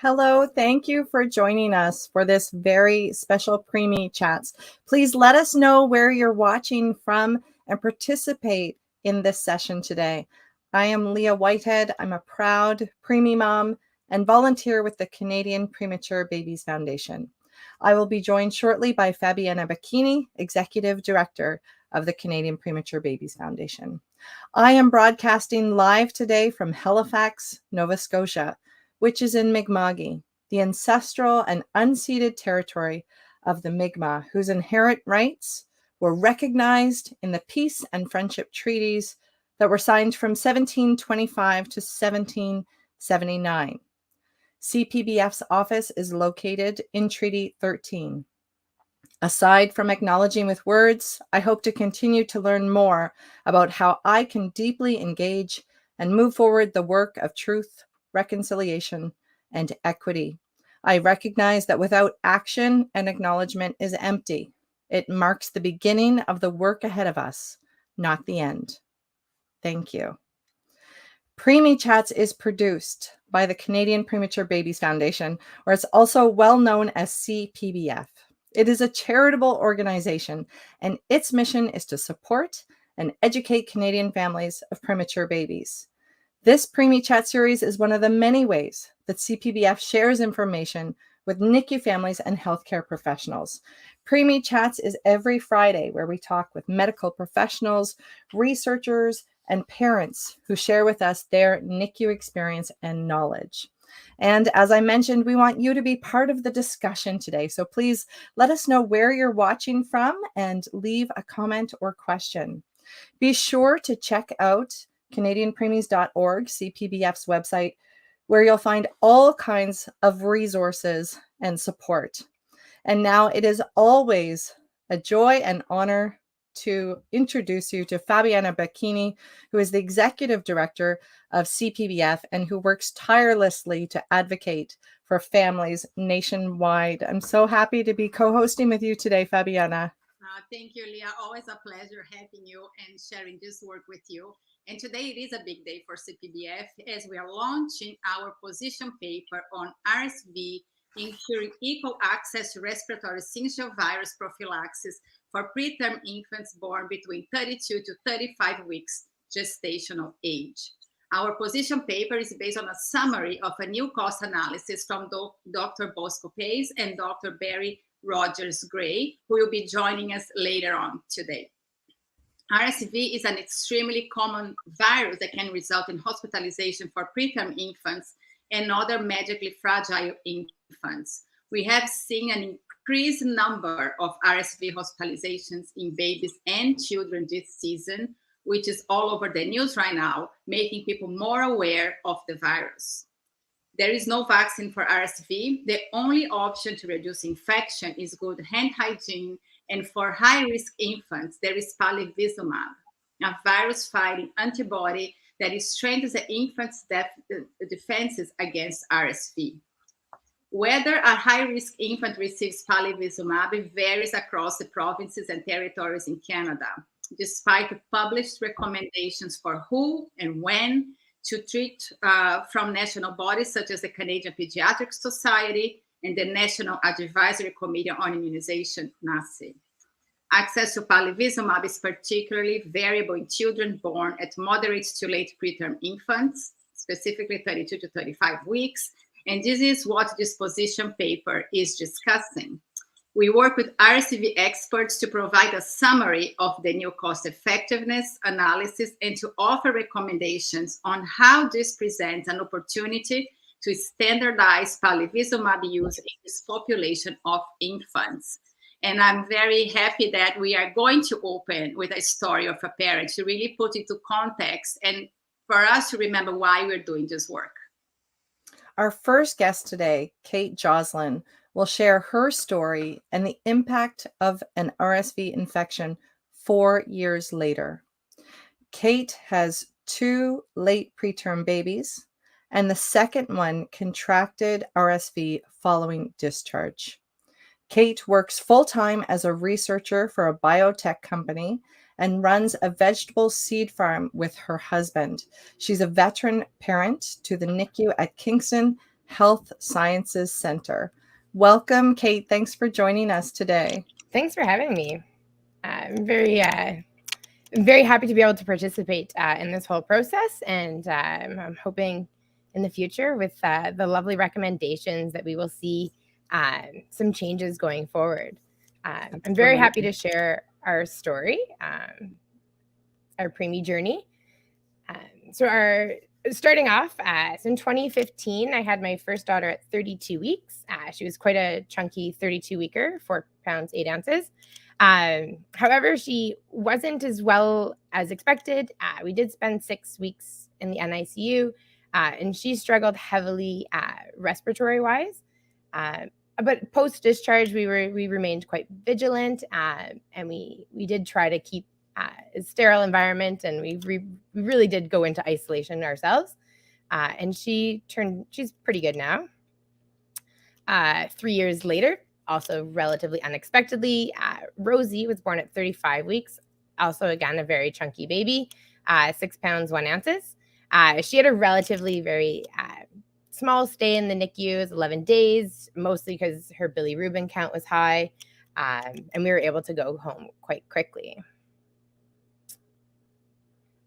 Hello, thank you for joining us for this very special Preemie Chats. Please let us know where you're watching from and participate in this session today. I am Leah Whitehead. I'm a proud preemie mom and volunteer with the Canadian Premature Babies Foundation. I will be joined shortly by Fabiana Bacchini, Executive Director of the Canadian Premature Babies Foundation. I am broadcasting live today from Halifax, Nova Scotia, which is in Mi'kma'ki, the ancestral and unceded territory of the Mi'kmaq, whose inherent rights were recognized in the peace and friendship treaties that were signed from 1725 to 1779. CPBF's office is located in Treaty 13. Aside from acknowledging with words, I hope to continue to learn more about how I can deeply engage and move forward the work of truth, reconciliation, and equity. I recognize that without action, an acknowledgement is empty. It marks the beginning of the work ahead of us, not the end. Thank you. Preemie Chats is produced by the Canadian Premature Babies Foundation, or it's also well known as CPBF. It is a charitable organization, and its mission is to support and educate Canadian families of premature babies. This Preemie Chat series is one of the many ways that CPBF shares information with NICU families and healthcare professionals. Preemie Chats is every Friday where we talk with medical professionals, researchers, and parents who share with us their NICU experience and knowledge. And as I mentioned, we want you to be part of the discussion today. So please let us know where you're watching from and leave a comment or question. Be sure to check out CanadianPreemies.org, CPBF's website, where you'll find all kinds of resources and support. And now it is always a joy and honor to introduce you to Fabiana Bacchini, who is the Executive Director of CPBF and who works tirelessly to advocate for families nationwide. I'm so happy to be co-hosting with you today, Fabiana. Thank you, Leah. Always a pleasure having you and sharing this work with you. And today it is a big day for CPBF as we are launching our position paper on RSV, ensuring equal access to respiratory syncytial virus prophylaxis for preterm infants born between 32 to 35 weeks gestational age. Our position paper is based on a summary of a new cost analysis from Dr. Bosco Pace and Dr. Barry Rogers-Gray, who will be joining us later on today. RSV is an extremely common virus that can result in hospitalization for preterm infants and other medically fragile infants. We have seen an increased number of RSV hospitalizations in babies and children this season, which is all over the news right now, making people more aware of the virus. There is no vaccine for RSV. The only option to reduce infection is good hand hygiene. And for high-risk infants, there is palivizumab, a virus-fighting antibody that strengthens the infant's defenses against RSV. Whether a high-risk infant receives palivizumab varies across the provinces and territories in Canada, despite the published recommendations for who and when to treat from national bodies such as the Canadian Pediatric Society and the National Advisory Committee on Immunization, NACI. Access to palivizumab is particularly variable in children born at moderate to late preterm infants, specifically 32 to 35 weeks, and this is what this position paper is discussing. We work with RSV experts to provide a summary of the new cost effectiveness analysis and to offer recommendations on how this presents an opportunity to standardize palivizumab use in this population of infants. And I'm very happy that we are going to open with a story of a parent to really put into context and for us to remember why we're doing this work. Our first guest today, Kate Joslin, will share her story and the impact of an RSV infection 4 years later. Kate has 2 late preterm babies, and the second one contracted RSV following discharge. Kate works full-time as a researcher for a biotech company and runs a vegetable seed farm with her husband. She's a veteran parent to the NICU at Kingston Health Sciences Center. Welcome, Kate. Thanks for joining us today. Thanks for having me. I'm very happy to be able to participate in this whole process, and I'm hoping in the future with the lovely recommendations that we will see some changes going forward. I'm very happy to share our story, our preemie journey. Starting off, so in 2015, I had my first daughter at 32 weeks. She was quite a chunky 32-weeker, 4 pounds, 8 ounces. However, she wasn't as well as expected. We did spend 6 weeks in the NICU, and she struggled heavily respiratory-wise. But post-discharge, we remained quite vigilant, and we did try to keep a sterile environment, and we really did go into isolation ourselves. And she's pretty good now. 3 years later, also relatively unexpectedly, Rosie was born at 35 weeks. Also, again, a very chunky baby, 6 pounds, 1 ounces. She had a relatively very small stay in the NICU. It was 11 days, mostly because her bilirubin count was high, and we were able to go home quite quickly.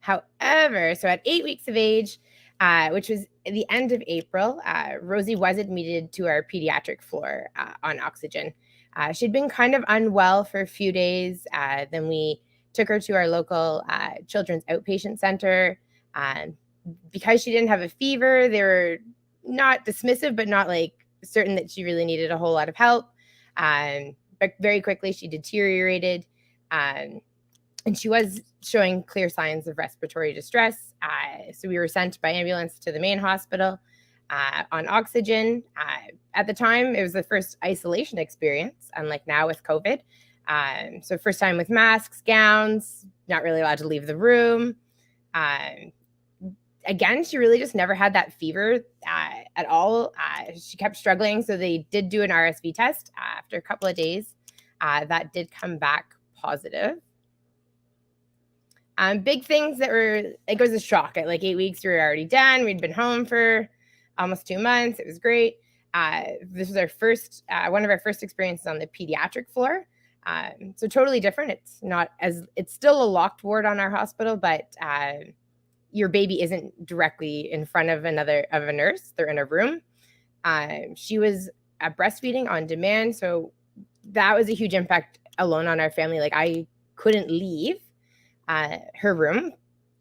However, so at 8 weeks of age, which was at the end of April, Rosie was admitted to our pediatric floor on oxygen. She'd been kind of unwell for a few days. Then we took her to our local children's outpatient center. Because she didn't have a fever, they were not dismissive, but not like certain that she really needed a whole lot of help. But very quickly, she deteriorated. And she was showing clear signs of respiratory distress. So we were sent by ambulance to the main hospital on oxygen. At the time, it was the first isolation experience, unlike now with COVID. So first time with masks, gowns, not really allowed to leave the room. Again, she really just never had that fever at all. She kept struggling. So they did do an RSV test after a couple of days. That did come back positive. Big things that were, it was a shock. At like 8 weeks, we were already done. We'd been home for almost 2 months. It was great. This was our first, one of our first experiences on the pediatric floor. So totally different. It's still a locked ward on our hospital, but your baby isn't directly in front of a nurse. They're in a room. She was breastfeeding on demand. So that was a huge impact alone on our family. Like I couldn't leave her room.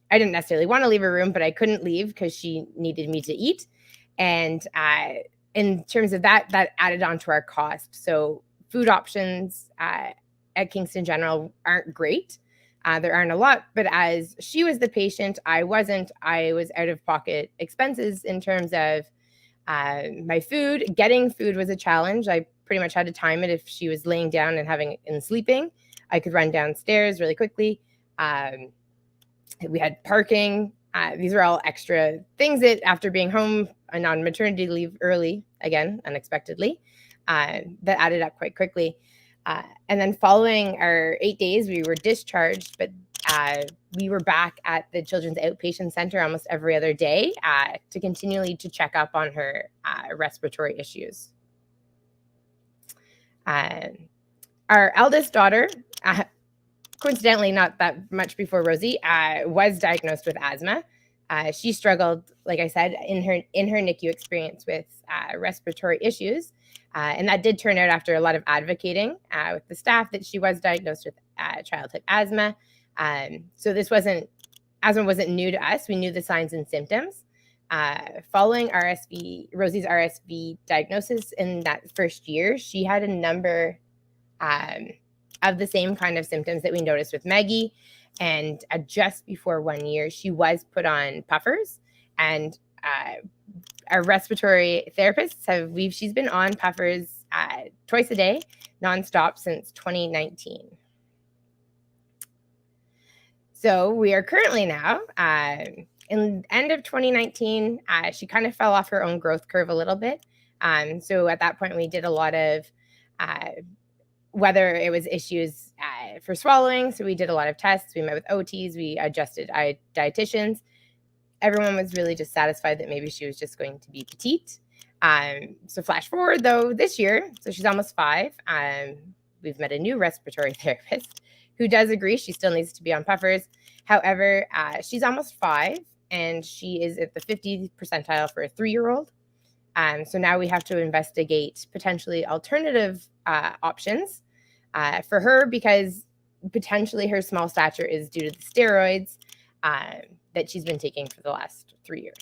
I didn't necessarily want to leave her room, but I couldn't leave because she needed me to eat. And in terms of that added on to our cost. So food options at Kingston General aren't great. There aren't a lot, but as she was the patient, I wasn't. I was out of pocket expenses in terms of my food. Getting food was a challenge. I pretty much had to time it. If she was laying down and sleeping, I could run downstairs really quickly. We had parking. These were all extra things that after being home and on maternity leave early, again, unexpectedly, that added up quite quickly. And then following our 8 days, we were discharged, but we were back at the Children's Outpatient Center almost every other day to continually to check up on her respiratory issues. Our eldest daughter, coincidentally, not that much before Rosie, was diagnosed with asthma. She struggled, like I said, in her NICU experience with respiratory issues. And that did turn out after a lot of advocating with the staff that she was diagnosed with childhood asthma. So asthma wasn't new to us. We knew the signs and symptoms. Following Rosie's RSV diagnosis in that first year, she had a number of the same kind of symptoms that we noticed with Maggie. And just before 1 year, she was put on puffers. And our respiratory therapists she's been on puffers twice a day, nonstop since 2019. So we are currently now in the end of 2019, she kind of fell off her own growth curve a little bit. So at that point, we did a lot of whether it was issues for swallowing. So we did a lot of tests. We met with OTs. We adjusted dietitians. Everyone was really just satisfied that maybe she was just going to be petite. So flash forward though this year, so she's almost 5. We've met a new respiratory therapist who does agree she still needs to be on puffers. However, she's almost 5 and she is at the 50th percentile for a 3-year-old. So now we have to investigate potentially alternative options for her, because potentially her small stature is due to the steroids that she's been taking for the last 3 years.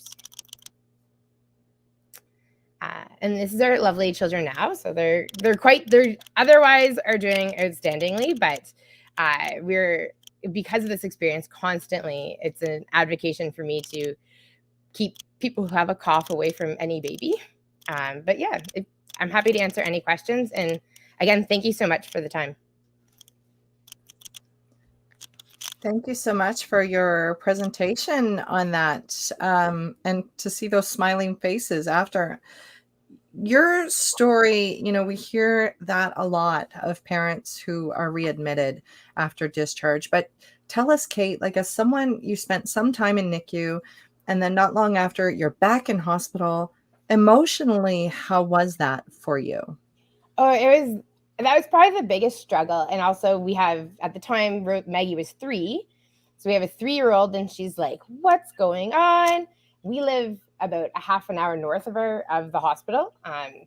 And this is our lovely children now. So they're otherwise are doing outstandingly, but we're, because of this experience constantly, it's an advocation for me to keep people who have a cough away from any baby. But yeah, I'm happy to answer any questions. And again, thank you so much for the time. Thank you so much for your presentation on that, and to see those smiling faces after. Your story, we hear that a lot of parents who are readmitted after discharge. But tell us, Kate, like, as someone, you spent some time in NICU and then not long after you're back in hospital, emotionally, how was that for you? Oh, that was probably the biggest struggle. And also we have, at the time, Maggie was 3. So we have a 3-year-old and she's like, what's going on? We live about a half an hour north of the hospital.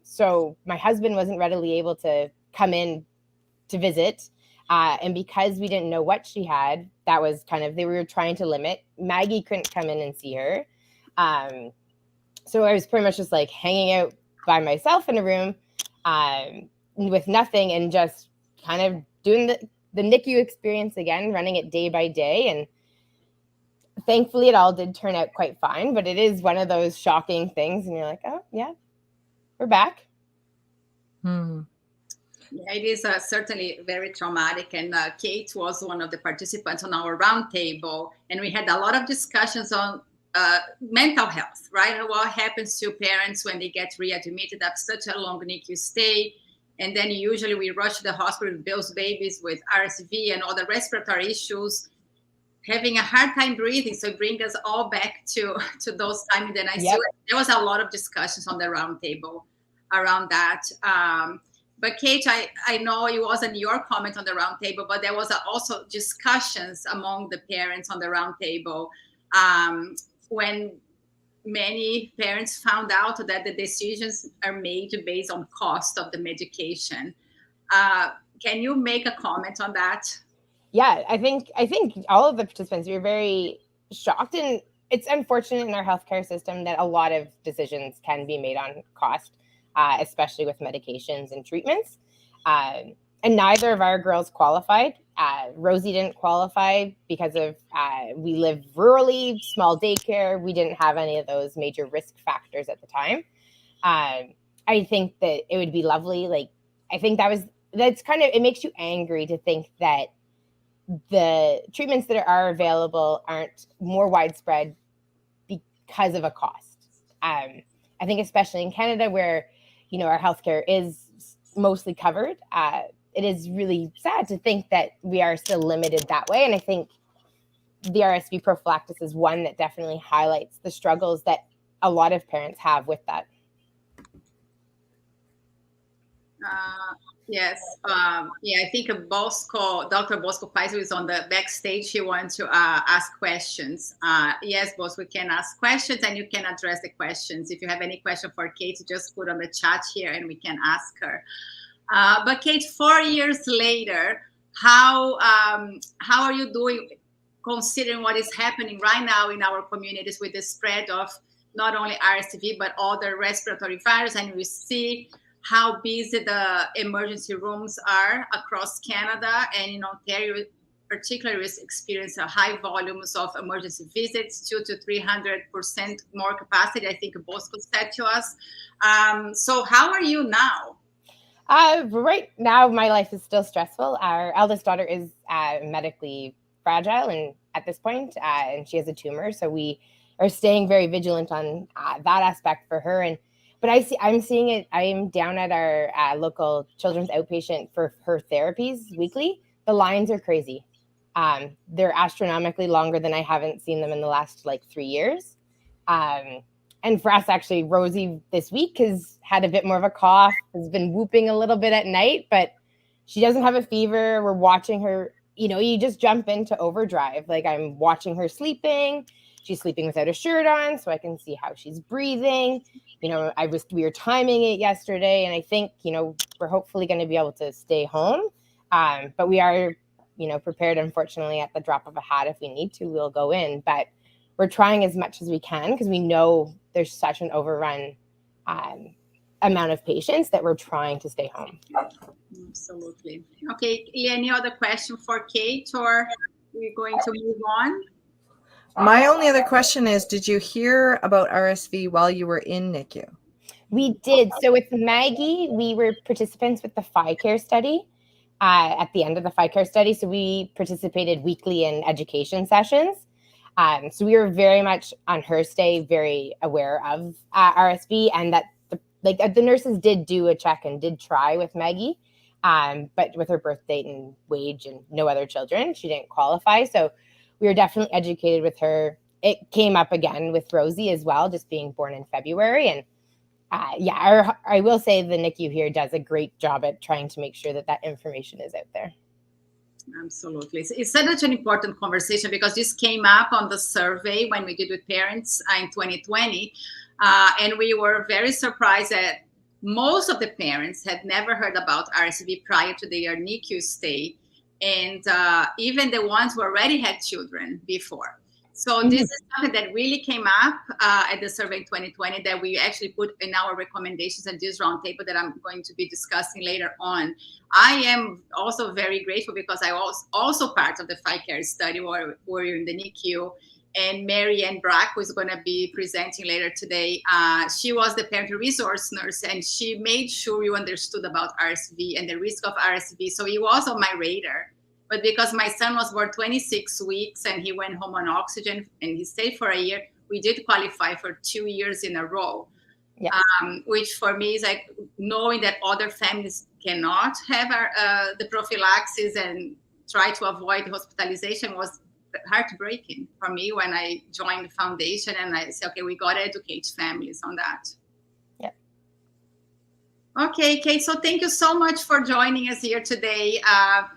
So my husband wasn't readily able to come in to visit. And because we didn't know what she had, that was they were trying to limit. Maggie couldn't come in and see her. So I was pretty much just like hanging out by myself in a room with nothing, and just kind of doing the NICU experience again, running it day by day. And thankfully, it all did turn out quite fine, but it is one of those shocking things. And you're like, oh, yeah, we're back. Yeah, it is certainly very traumatic. And Kate was one of the participants on our roundtable. And we had a lot of discussions on mental health, right? What happens to parents when they get readmitted after such a long NICU stay? And then usually we rush to the hospital with those babies with RSV and other respiratory issues, having a hard time breathing. So bring us all back to those times in the ICU. Yep. There was a lot of discussions on the roundtable around that. But Kate, I know it wasn't your comment on the roundtable, but there was also discussions among the parents on the roundtable when many parents found out that the decisions are made based on cost of the medication. Can you make a comment on that? Yeah, I think all of the participants were very shocked, and it's unfortunate in our healthcare system that a lot of decisions can be made on cost, especially with medications and treatments. And neither of our girls qualified. Rosie didn't qualify because of we live rurally, small daycare. We didn't have any of those major risk factors at the time. I think that it would be lovely. Like, I think that's kind of, it makes you angry to think that the treatments that are available aren't more widespread because of a cost. I think especially in Canada, where our healthcare is mostly covered, it is really sad to think that we are still limited that way. And I think the RSV prophylaxis is one that definitely highlights the struggles that a lot of parents have with that. Yes. Yeah, I think Dr. Bosco Paiso is on the backstage. He wants to ask questions. Yes, Bosco, we can ask questions and you can address the questions. If you have any question for Kate, just put on the chat here and we can ask her. But Kate, 4 years later, how are you doing considering what is happening right now in our communities with the spread of not only RSV, but other respiratory viruses? And we see how busy the emergency rooms are across Canada, and in Ontario, particularly, we experience high volumes of emergency visits, 200 to 300% more capacity, I think Bosco said to us. So how are you now? Right now, my life is still stressful. Our eldest daughter is medically fragile, and at this point, and she has a tumor. So we are staying very vigilant on that aspect for her. But I'm seeing it. I am down at our local children's outpatient for her therapies weekly. The lines are crazy. They're astronomically longer than I haven't seen them in the last 3 years. And for us, actually, Rosie this week has had a bit more of a cough, has been whooping a little bit at night, but she doesn't have a fever. We're watching her. You just jump into overdrive. Like, I'm watching her sleeping. She's sleeping without a shirt on, so I can see how she's breathing. We were timing it yesterday, and I think, we're hopefully going to be able to stay home. But we are, prepared, unfortunately, at the drop of a hat. If we need to, we'll go in. But we're trying as much as we can because we know there's such an overrun amount of patients that we're trying to stay home. Absolutely. Okay, any other question for Kate, or we're going to move on? My only other question is, did you hear about RSV while you were in NICU? We did. So with Maggie, we were participants with the FICARE study at the end of the FICARE study. So we participated weekly in education sessions. So we were very much on her stay, very aware of RSV, and that the nurses did do a check and did try with Maggie. But with her birth date and wage and no other children, she didn't qualify. So we were definitely educated with her. It came up again with Rosie as well, just being born in February. And I will say the NICU here does a great job at trying to make sure that information is out there. Absolutely. It's such an important conversation because this came up on the survey when we did with parents in 2020. And we were very surprised that most of the parents had never heard about RSV prior to their NICU stay. And even the ones who already had children before. So this is something that really came up at the survey in 2020 that we actually put in our recommendations at this roundtable that I'm going to be discussing later on. I am also very grateful because I was also part of the FICARE study where we're in the NICU. And Mary Ann Brack, who is going to be presenting later today, she was the parental resource nurse, and she made sure you understood about RSV and the risk of RSV. So it was on my radar. But because my son was born 26 weeks and he went home on oxygen and he stayed for a year, we did qualify for 2 years in a row. Yeah. Which for me is like knowing that other families cannot have the prophylaxis and try to avoid hospitalization was heartbreaking for me when I joined the foundation, and I said, okay, we got to educate families on that. Yeah. Okay, Kate, so thank you so much for joining us here today.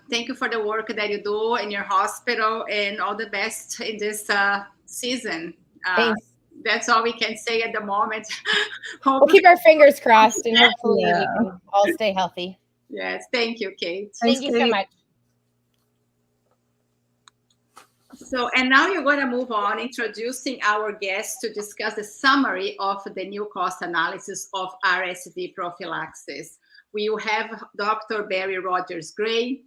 Thank you for the work that you do in your hospital, and all the best in this season. Thanks. That's all we can say at the moment. We'll keep our fingers crossed, and hopefully we can all stay healthy. Yes, thank you, Kate. Thank you so much. So, and now you're going to move on introducing our guests to discuss the summary of the new cost analysis of RSV prophylaxis. We will have Dr. Barry Rogers-Gray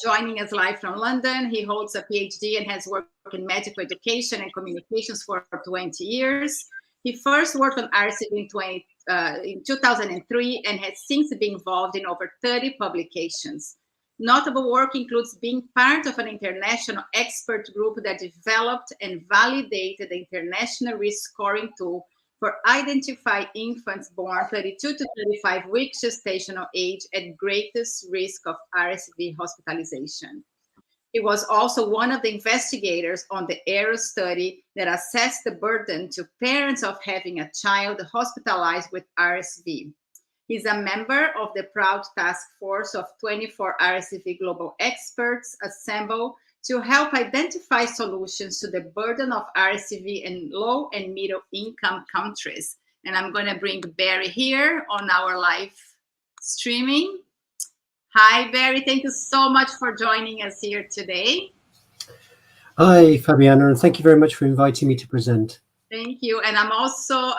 joining us live from London. He holds a PhD and has worked in medical education and communications for 20 years. He first worked on RSV in 2003 and has since been involved in over 30 publications. Notable work includes being part of an international expert group that developed and validated the international risk scoring tool for identifying infants born 32 to 35 weeks gestational age at greatest risk of RSV hospitalization. He was also one of the investigators on the AERO study that assessed the burden to parents of having a child hospitalized with RSV. He's a member of the proud task force of 24 RSV global experts assembled to help identify solutions to the burden of RSV in low and middle income countries. And I'm going to bring Barry here on our live streaming. Hi, Barry. Thank you so much for joining us here today. Hi, Fabiana, and thank you very much for inviting me to present. Thank you. And I'm also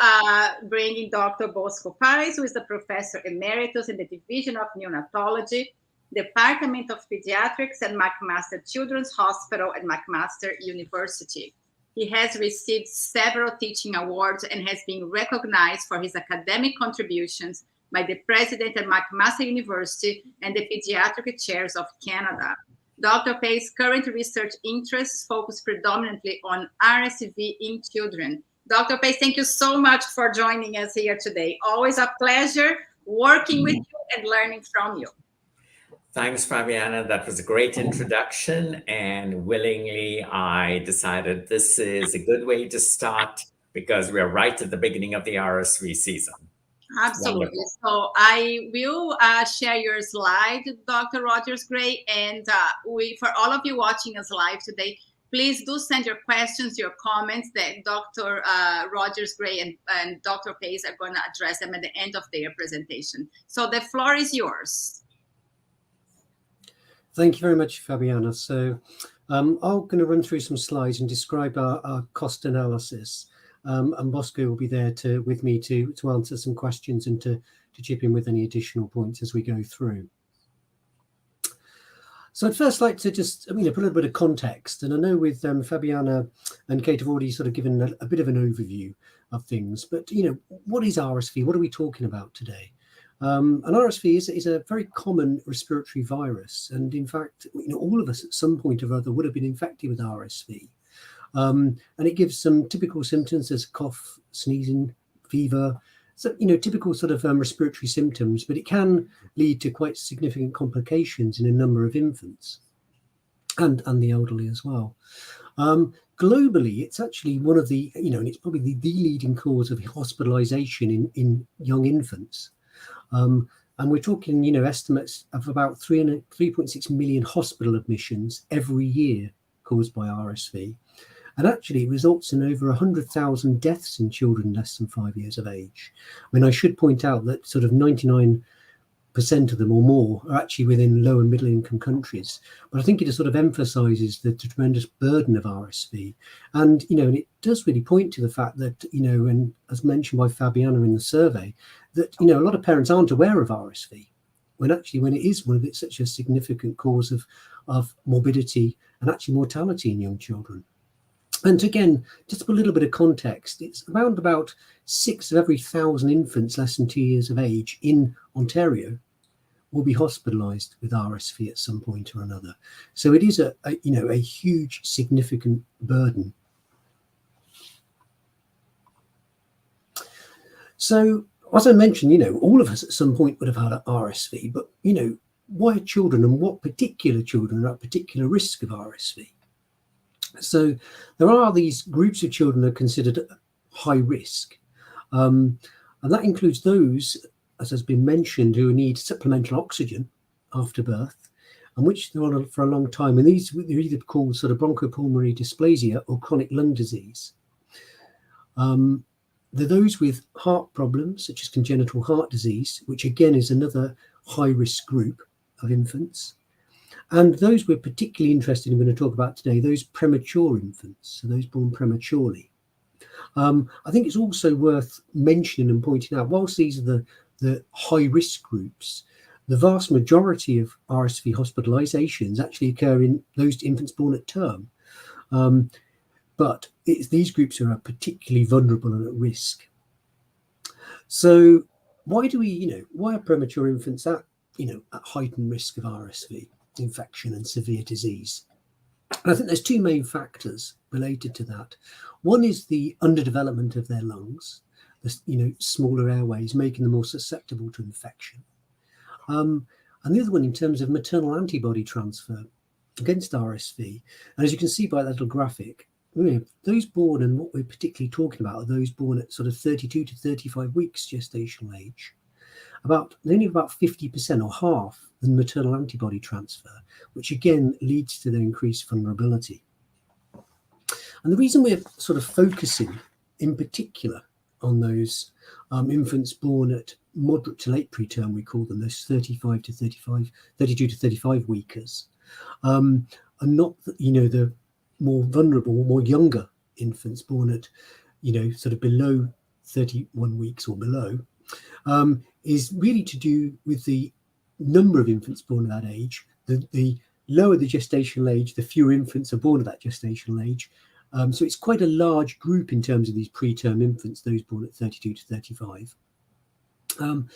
bringing Dr. Bosco Paes, who is the professor emeritus in the Division of Neonatology, Department of Pediatrics at McMaster Children's Hospital at McMaster University. He has received several teaching awards and has been recognized for his academic contributions by the president at McMaster University and the pediatric chairs of Canada. Dr. Paes' current research interests focus predominantly on RSV in children. Dr. Paes, thank you so much for joining us here today. Always a pleasure working with you and learning from you. Thanks, Fabiana. That was a great introduction, and willingly I decided this is a good way to start because we are right at the beginning of the RSV season. Absolutely. Wonderful. So I will share your slide, Dr. Rogers Gray, and for all of you watching us live today, please do send your questions, your comments that Dr. Rogers Gray and Dr. Pace are going to address them at the end of their presentation. So the floor is yours. Thank you very much, Fabiana. So I'm going to run through some slides and describe our cost analysis. And Bosco will be there with me to answer some questions and to chip in with any additional points as we go through. So I'd first like to just, put a little bit of context. And I know with Fabiana and Kate have already sort of given a bit of an overview of things. But, what is RSV? What are we talking about today? And RSV is a very common respiratory virus. And in fact, all of us at some point or other would have been infected with RSV. And it gives some typical symptoms as cough, sneezing, fever, so, typical sort of respiratory symptoms, but it can lead to quite significant complications in a number of infants and the elderly as well. Globally, it's actually one of the, and it's probably the leading cause of hospitalization in young infants. And we're talking, estimates of about 3.6 million hospital admissions every year caused by RSV. And actually, it results in over 100,000 deaths in children less than 5 years of age. I should point out that sort of 99% of them or more are actually within low and middle income countries. But I think it sort of emphasizes the tremendous burden of RSV. And, and it does really point to the fact that, and as mentioned by Fabiana in the survey, that, a lot of parents aren't aware of RSV when it is such a significant cause of morbidity and actually mortality in young children. And again, just to put a little bit of context, it's around about 6 of every 1,000 infants less than 2 years of age in Ontario will be hospitalized with RSV at some point or another. So it is a huge, significant burden. So as I mentioned, all of us at some point would have had RSV, but, why children and what particular children are at particular risk of RSV? So there are these groups of children that are considered high risk. And that includes those, as has been mentioned, who need supplemental oxygen after birth, and which they're on for a long time. And these are either called sort of bronchopulmonary dysplasia or chronic lung disease. They're those with heart problems, such as congenital heart disease, which again is another high risk group of infants. And those we're particularly interested in, going to talk about today, those premature infants, so those born prematurely. I think it's also worth mentioning and pointing out, whilst these are the high risk groups, the vast majority of RSV hospitalizations actually occur in those infants born at term. But it's these groups who are particularly vulnerable and at risk. So why are premature infants at heightened risk of RSV infection and severe disease? And I think there's two main factors related to that. One is the underdevelopment of their lungs, the smaller airways, making them more susceptible to infection. And the other one in terms of maternal antibody transfer against RSV. And as you can see by that little graphic, those born, and what we're particularly talking about, are those born at sort of 32 to 35 weeks gestational age. Only about 50% or half the maternal antibody transfer, which again leads to their increased vulnerability. And the reason we're sort of focusing in particular on those infants born at moderate to late preterm, we call them, those 32 to 35 weekers, and not the more vulnerable, more younger infants born at sort of below 31 weeks or below, is really to do with the number of infants born at that age. The lower the gestational age, the fewer infants are born at that gestational age. So it's quite a large group in terms of these preterm infants, those born at 32 to 35. And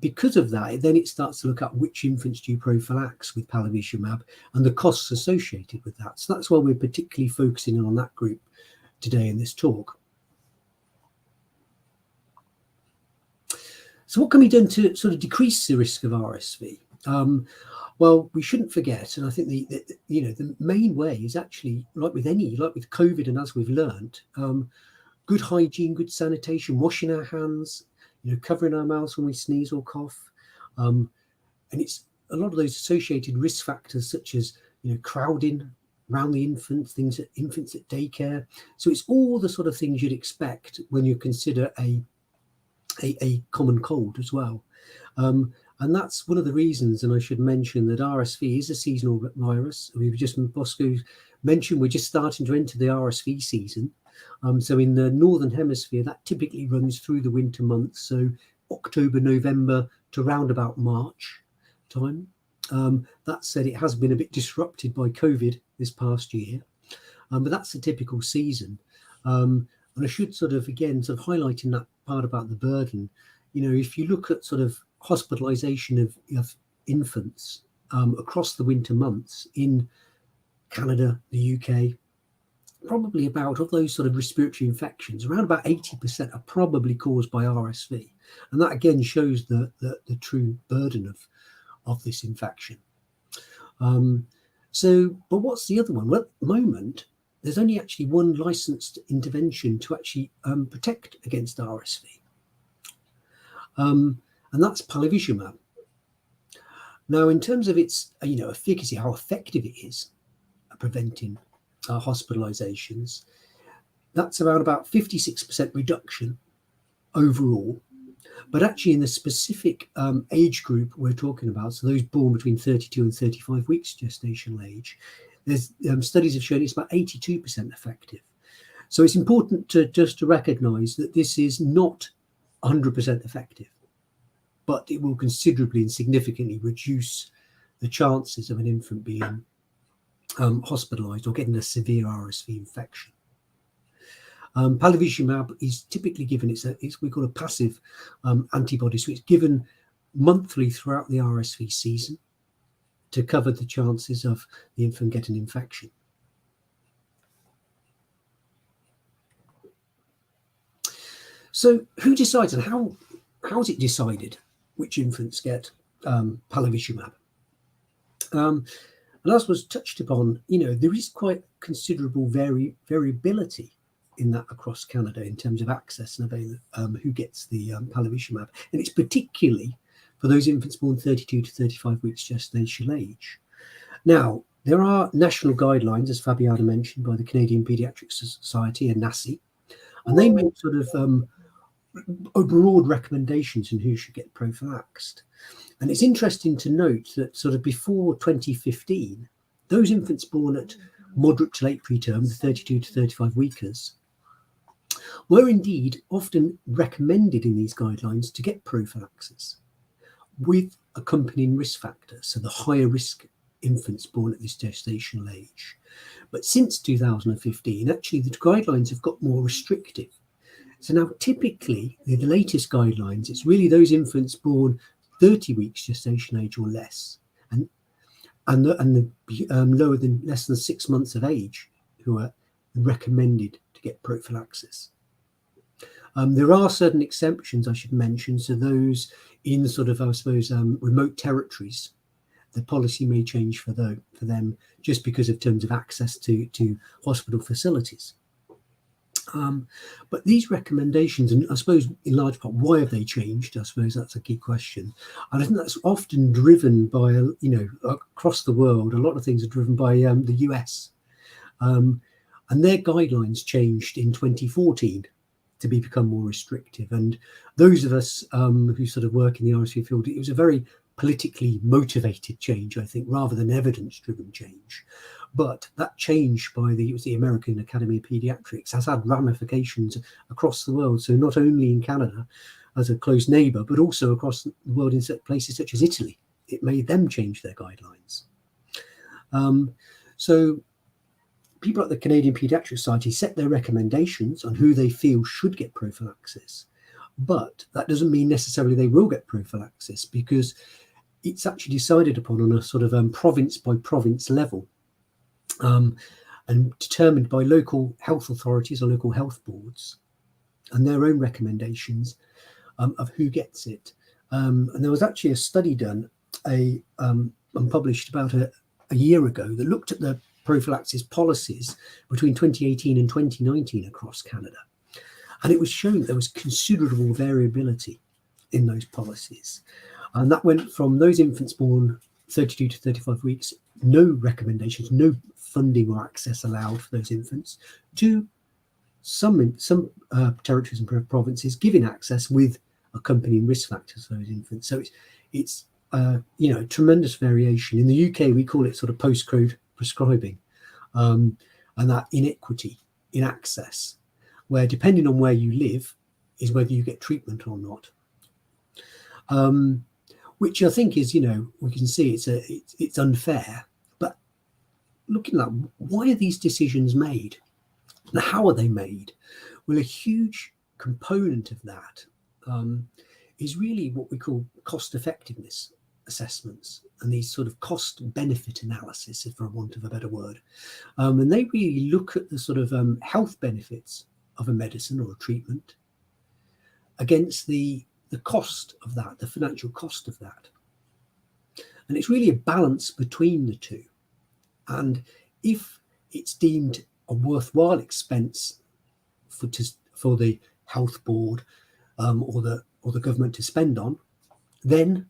because of that, then it starts to look at which infants do you prophylax with palivizumab and the costs associated with that. So that's why we're particularly focusing on that group today in this talk. So what can be done to sort of decrease the risk of RSV? Well, we shouldn't forget, and I think the main way is actually like with COVID, and as we've learned, good hygiene, good sanitation, washing our hands, covering our mouths when we sneeze or cough. And it's a lot of those associated risk factors, such as, crowding around the infants at daycare. So it's all the sort of things you'd expect when you consider a common cold as well. And that's one of the reasons, and I should mention that RSV is a seasonal virus. Bosco mentioned we're just starting to enter the RSV season. So in the Northern Hemisphere, that typically runs through the winter months. So October, November to round about March time. That said, it has been a bit disrupted by COVID this past year, but that's a typical season. And I should sort of highlighting that part about the burden. If you look at sort of hospitalization of infants across the winter months in Canada, the UK, probably about, of those sort of respiratory infections, around about 80% are probably caused by RSV. And that again shows the true burden of this infection. But what's the other one? Well, at the moment, there's only actually one licensed intervention to actually protect against RSV. And that's palivizumab. Now, in terms of its efficacy, how effective it is at preventing hospitalizations, that's around about 56% reduction overall. But actually, in the specific age group we're talking about, so those born between 32 and 35 weeks gestational age, there's studies have shown it's about 82% effective. So it's important to recognize that this is not 100% effective, but it will considerably and significantly reduce the chances of an infant being hospitalized or getting a severe RSV infection. Palivizumab is typically given, it's we call a passive antibody, so it's given monthly throughout the RSV season to cover the chances of the infant getting infection. So who decides, and how is it decided which infants get palivizumab? And as was touched upon, there is quite considerable variability in that across Canada in terms of access and who gets the palivizumab. And it's particularly for those infants born 32 to 35 weeks gestational age. Now, there are national guidelines, as Fabiana mentioned, by the Canadian Paediatric Society and NACI, and they make sort of broad recommendations on who should get prophylaxed. And it's interesting to note that sort of before 2015, those infants born at moderate to late preterm, the 32 to 35 weekers, were indeed often recommended in these guidelines to get prophylaxis with accompanying risk factors, so the higher risk infants born at this gestational age. But since 2015, actually the guidelines have got more restrictive. So now typically the latest guidelines, it's really those infants born 30 weeks gestation age or less, and the lower than less than 6 months of age who are recommended to get prophylaxis. There are certain exceptions I should mention. So those in sort of, I suppose, remote territories, the policy may change for them just because of terms of access to hospital facilities. But these recommendations, and I suppose in large part, why have they changed? I suppose that's a key question. And I think that's often driven by, across the world, a lot of things are driven by the US. And their guidelines changed in 2014 to become more restrictive. And those of us who sort of work in the RSV field, it was a very politically motivated change, I think, rather than evidence-driven change. But that change by the American Academy of Pediatrics has had ramifications across the world. So not only in Canada as a close neighbour, but also across the world in places such as Italy. It made them change their guidelines. So people at the Canadian Paediatric Society set their recommendations on who they feel should get prophylaxis. But that doesn't mean necessarily they will get prophylaxis, because it's actually decided upon on a sort of province by province level, and determined by local health authorities or local health boards and their own recommendations of who gets it. And there was actually a study done, published about a year ago, that looked at the prophylaxis policies between 2018 and 2019 across Canada. And it was shown that there was considerable variability in those policies. And that went from those infants born 32 to 35 weeks, no recommendations, no funding or access allowed for those infants, to some territories and provinces giving access with accompanying risk factors for those infants. So it's tremendous variation. In the UK, we call it sort of postcode prescribing, and that inequity in access, where depending on where you live is whether you get treatment or not. Which I think is, we can see it's unfair. But looking at why are these decisions made? And how are they made? Well, a huge component of that is really what we call cost effectiveness assessments, and these sort of cost benefit analysis, if for want of a better word. And they really look at the sort of health benefits of a medicine or a treatment against the cost of that, the financial cost of that. And it's really a balance between the two. And if it's deemed a worthwhile expense for the health board or the government to spend on, then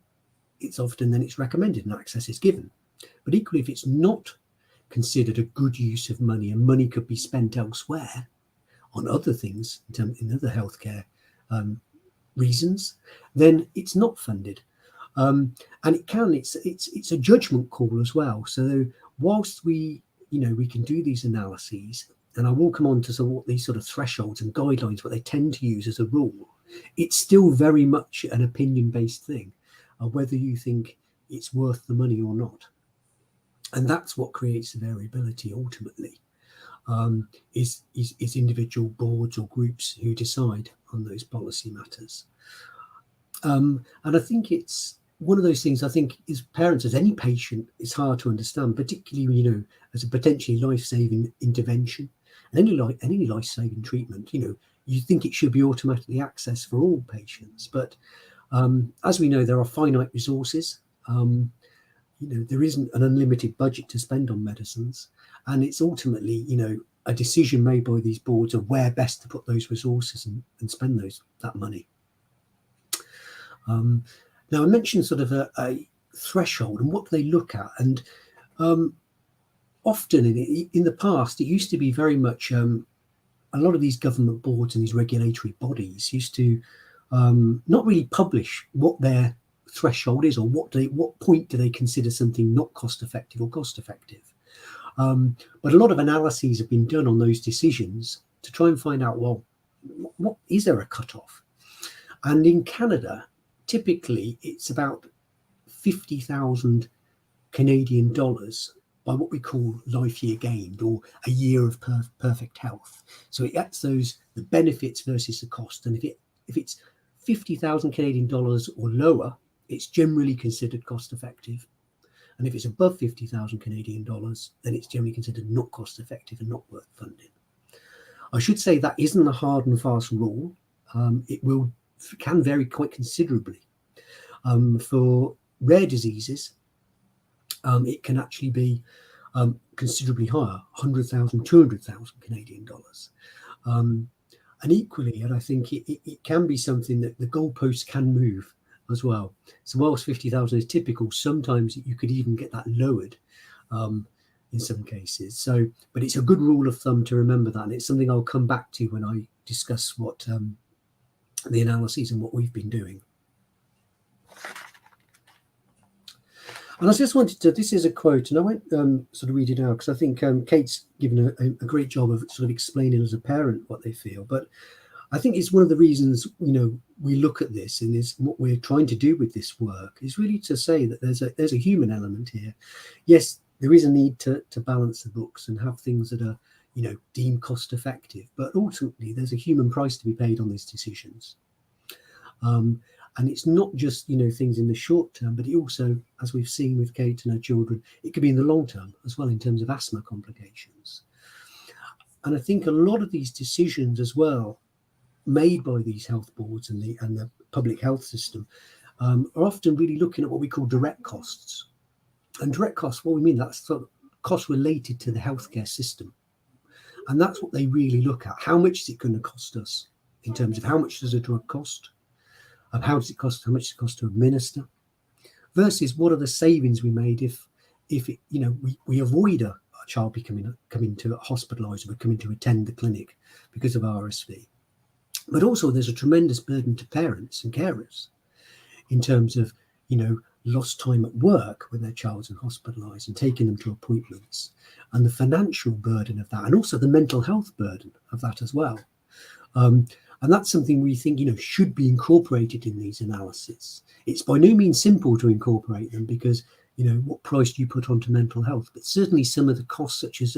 it's recommended and access is given. But equally, if it's not considered a good use of money and money could be spent elsewhere on other things in other healthcare reasons, then it's not funded. And it's a judgment call as well. So whilst we can do these analyses, and I will come on to sort of what these sort of thresholds and guidelines, what they tend to use as a rule, it's still very much an opinion-based thing of whether you think it's worth the money or not. And that's what creates the variability ultimately, is individual boards or groups who decide on those policy matters. And I think it's one of those things, I think, as parents, as any patient, it's hard to understand, particularly, as a potentially life-saving intervention. And any life-saving treatment, you think it should be automatically accessed for all patients. But as we know, there are finite resources. There isn't an unlimited budget to spend on medicines. And it's ultimately, a decision made by these boards of where best to put those resources and spend that money. Now, I mentioned sort of a threshold and what they look at. And often in the past, it used to be very much a lot of these government boards and these regulatory bodies used to not really publish what their threshold is or what point do they consider something not cost effective or cost effective. But a lot of analyses have been done on those decisions to try and find out, well, what is there a cutoff? And in Canada, typically it's about 50,000 Canadian dollars by what we call life year gained, or a year of perfect health. So it gets the benefits versus the cost. And if it's 50,000 Canadian dollars or lower, it's generally considered cost effective. And if it's above 50,000 Canadian dollars, then it's generally considered not cost effective and not worth funding. I should say that isn't a hard and fast rule. It can vary quite considerably. For rare diseases, it can actually be considerably higher, 100,000, 200,000 Canadian dollars. And equally, and I think it can be something that the goalposts can move as well. So whilst 50,000 is typical, sometimes you could even get that lowered in some cases. So, but it's a good rule of thumb to remember that. And it's something I'll come back to when I discuss what the analyses and what we've been doing. And I just wanted to, this is a quote, and I won't sort of read it out because I think Kate's given a great job of sort of explaining as a parent what they feel. But I think it's one of the reasons, we look at this, and is what we're trying to do with this work is really to say that there's a human element here. Yes, there is a need to balance the books and have things that are, deemed cost effective, but ultimately there's a human price to be paid on these decisions. And it's not just, things in the short term, but it also, as we've seen with Kate and her children, it could be in the long term as well in terms of asthma complications. And I think a lot of these decisions as well made by these health boards and the public health system are often really looking at what we call direct costs. And direct costs, what we mean, that's sort of costs related to the healthcare system. And that's what they really look at. How much is it going to cost us in terms of how much does a drug cost, how much does it cost to administer, versus what are the savings we made if it, we avoid a child coming to hospitalised or coming to attend the clinic because of RSV. But also there's a tremendous burden to parents and carers in terms of, lost time at work when their child's hospitalised and taking them to appointments, and the financial burden of that, and also the mental health burden of that as well. And that's something we think, should be incorporated in these analyses. It's by no means simple to incorporate them because, what price do you put onto mental health? But certainly some of the costs, such as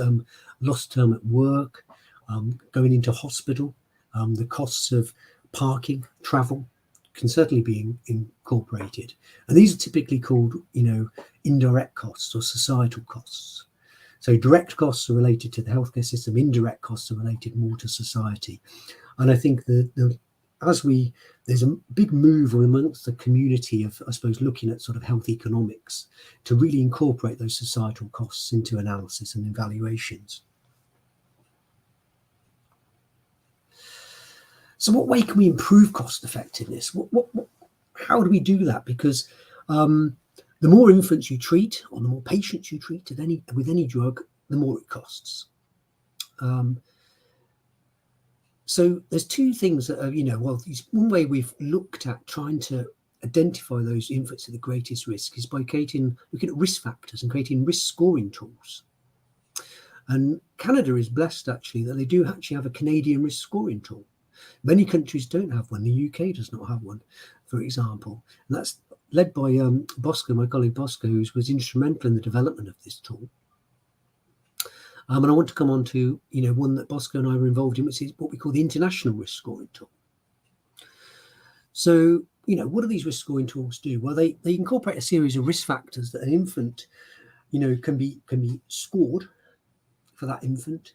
lost term at work, going into hospital, the costs of parking, travel, can certainly be incorporated. And these are typically called, indirect costs or societal costs. So direct costs are related to the healthcare system, indirect costs are related more to society. And I think there's a big move amongst the community of, I suppose, looking at sort of health economics to really incorporate those societal costs into analysis and evaluations. So what way can we improve cost effectiveness? How do we do that? Because the more infants you treat, or the more patients you treat with any drug, the more it costs. So there's two things that are, one way we've looked at trying to identify those infants at the greatest risk is by looking at risk factors and creating risk scoring tools. And Canada is blessed actually that they do actually have a Canadian risk scoring tool. Many countries don't have one. The UK does not have one, for example. And that's led by Bosco, my colleague Bosco, who was instrumental in the development of this tool. And I want to come on to, one that Bosco and I were involved in, which is what we call the International Risk Scoring Tool. So, what do these risk scoring tools do? Well, they incorporate a series of risk factors that an infant, can be scored for that infant.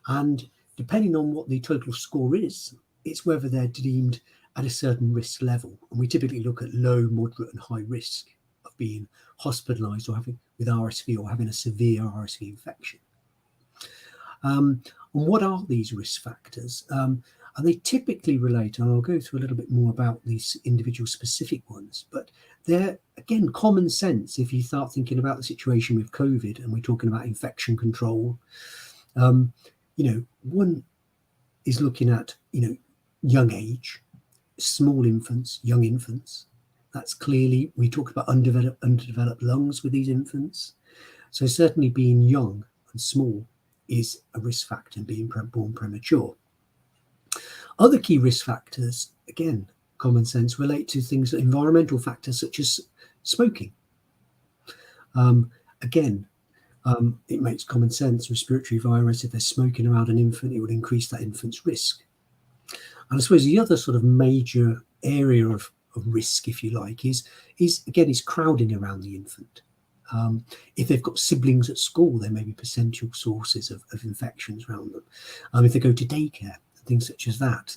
And depending on what the total score is, it's whether they're deemed at a certain risk level. And we typically look at low, moderate and high risk of being hospitalised or with RSV or having a severe RSV infection. And what are these risk factors? And they typically relate, and I'll go through a little bit more about these individual specific ones, but they're, again, common sense if you start thinking about the situation with COVID and we're talking about infection control. One is looking at, young age, small infants, young infants. That's clearly, we talk about underdeveloped lungs with these infants. So certainly being young and small is a risk factor in being born premature. Other key risk factors, again, common sense, relate to things, environmental factors such as smoking. It makes common sense. Respiratory virus, if they're smoking around an infant, it would increase that infant's risk. And I suppose the other sort of major area of risk, if you like, is crowding around the infant. If they've got siblings at school, there may be potential sources of infections around them. If they go to daycare, things such as that.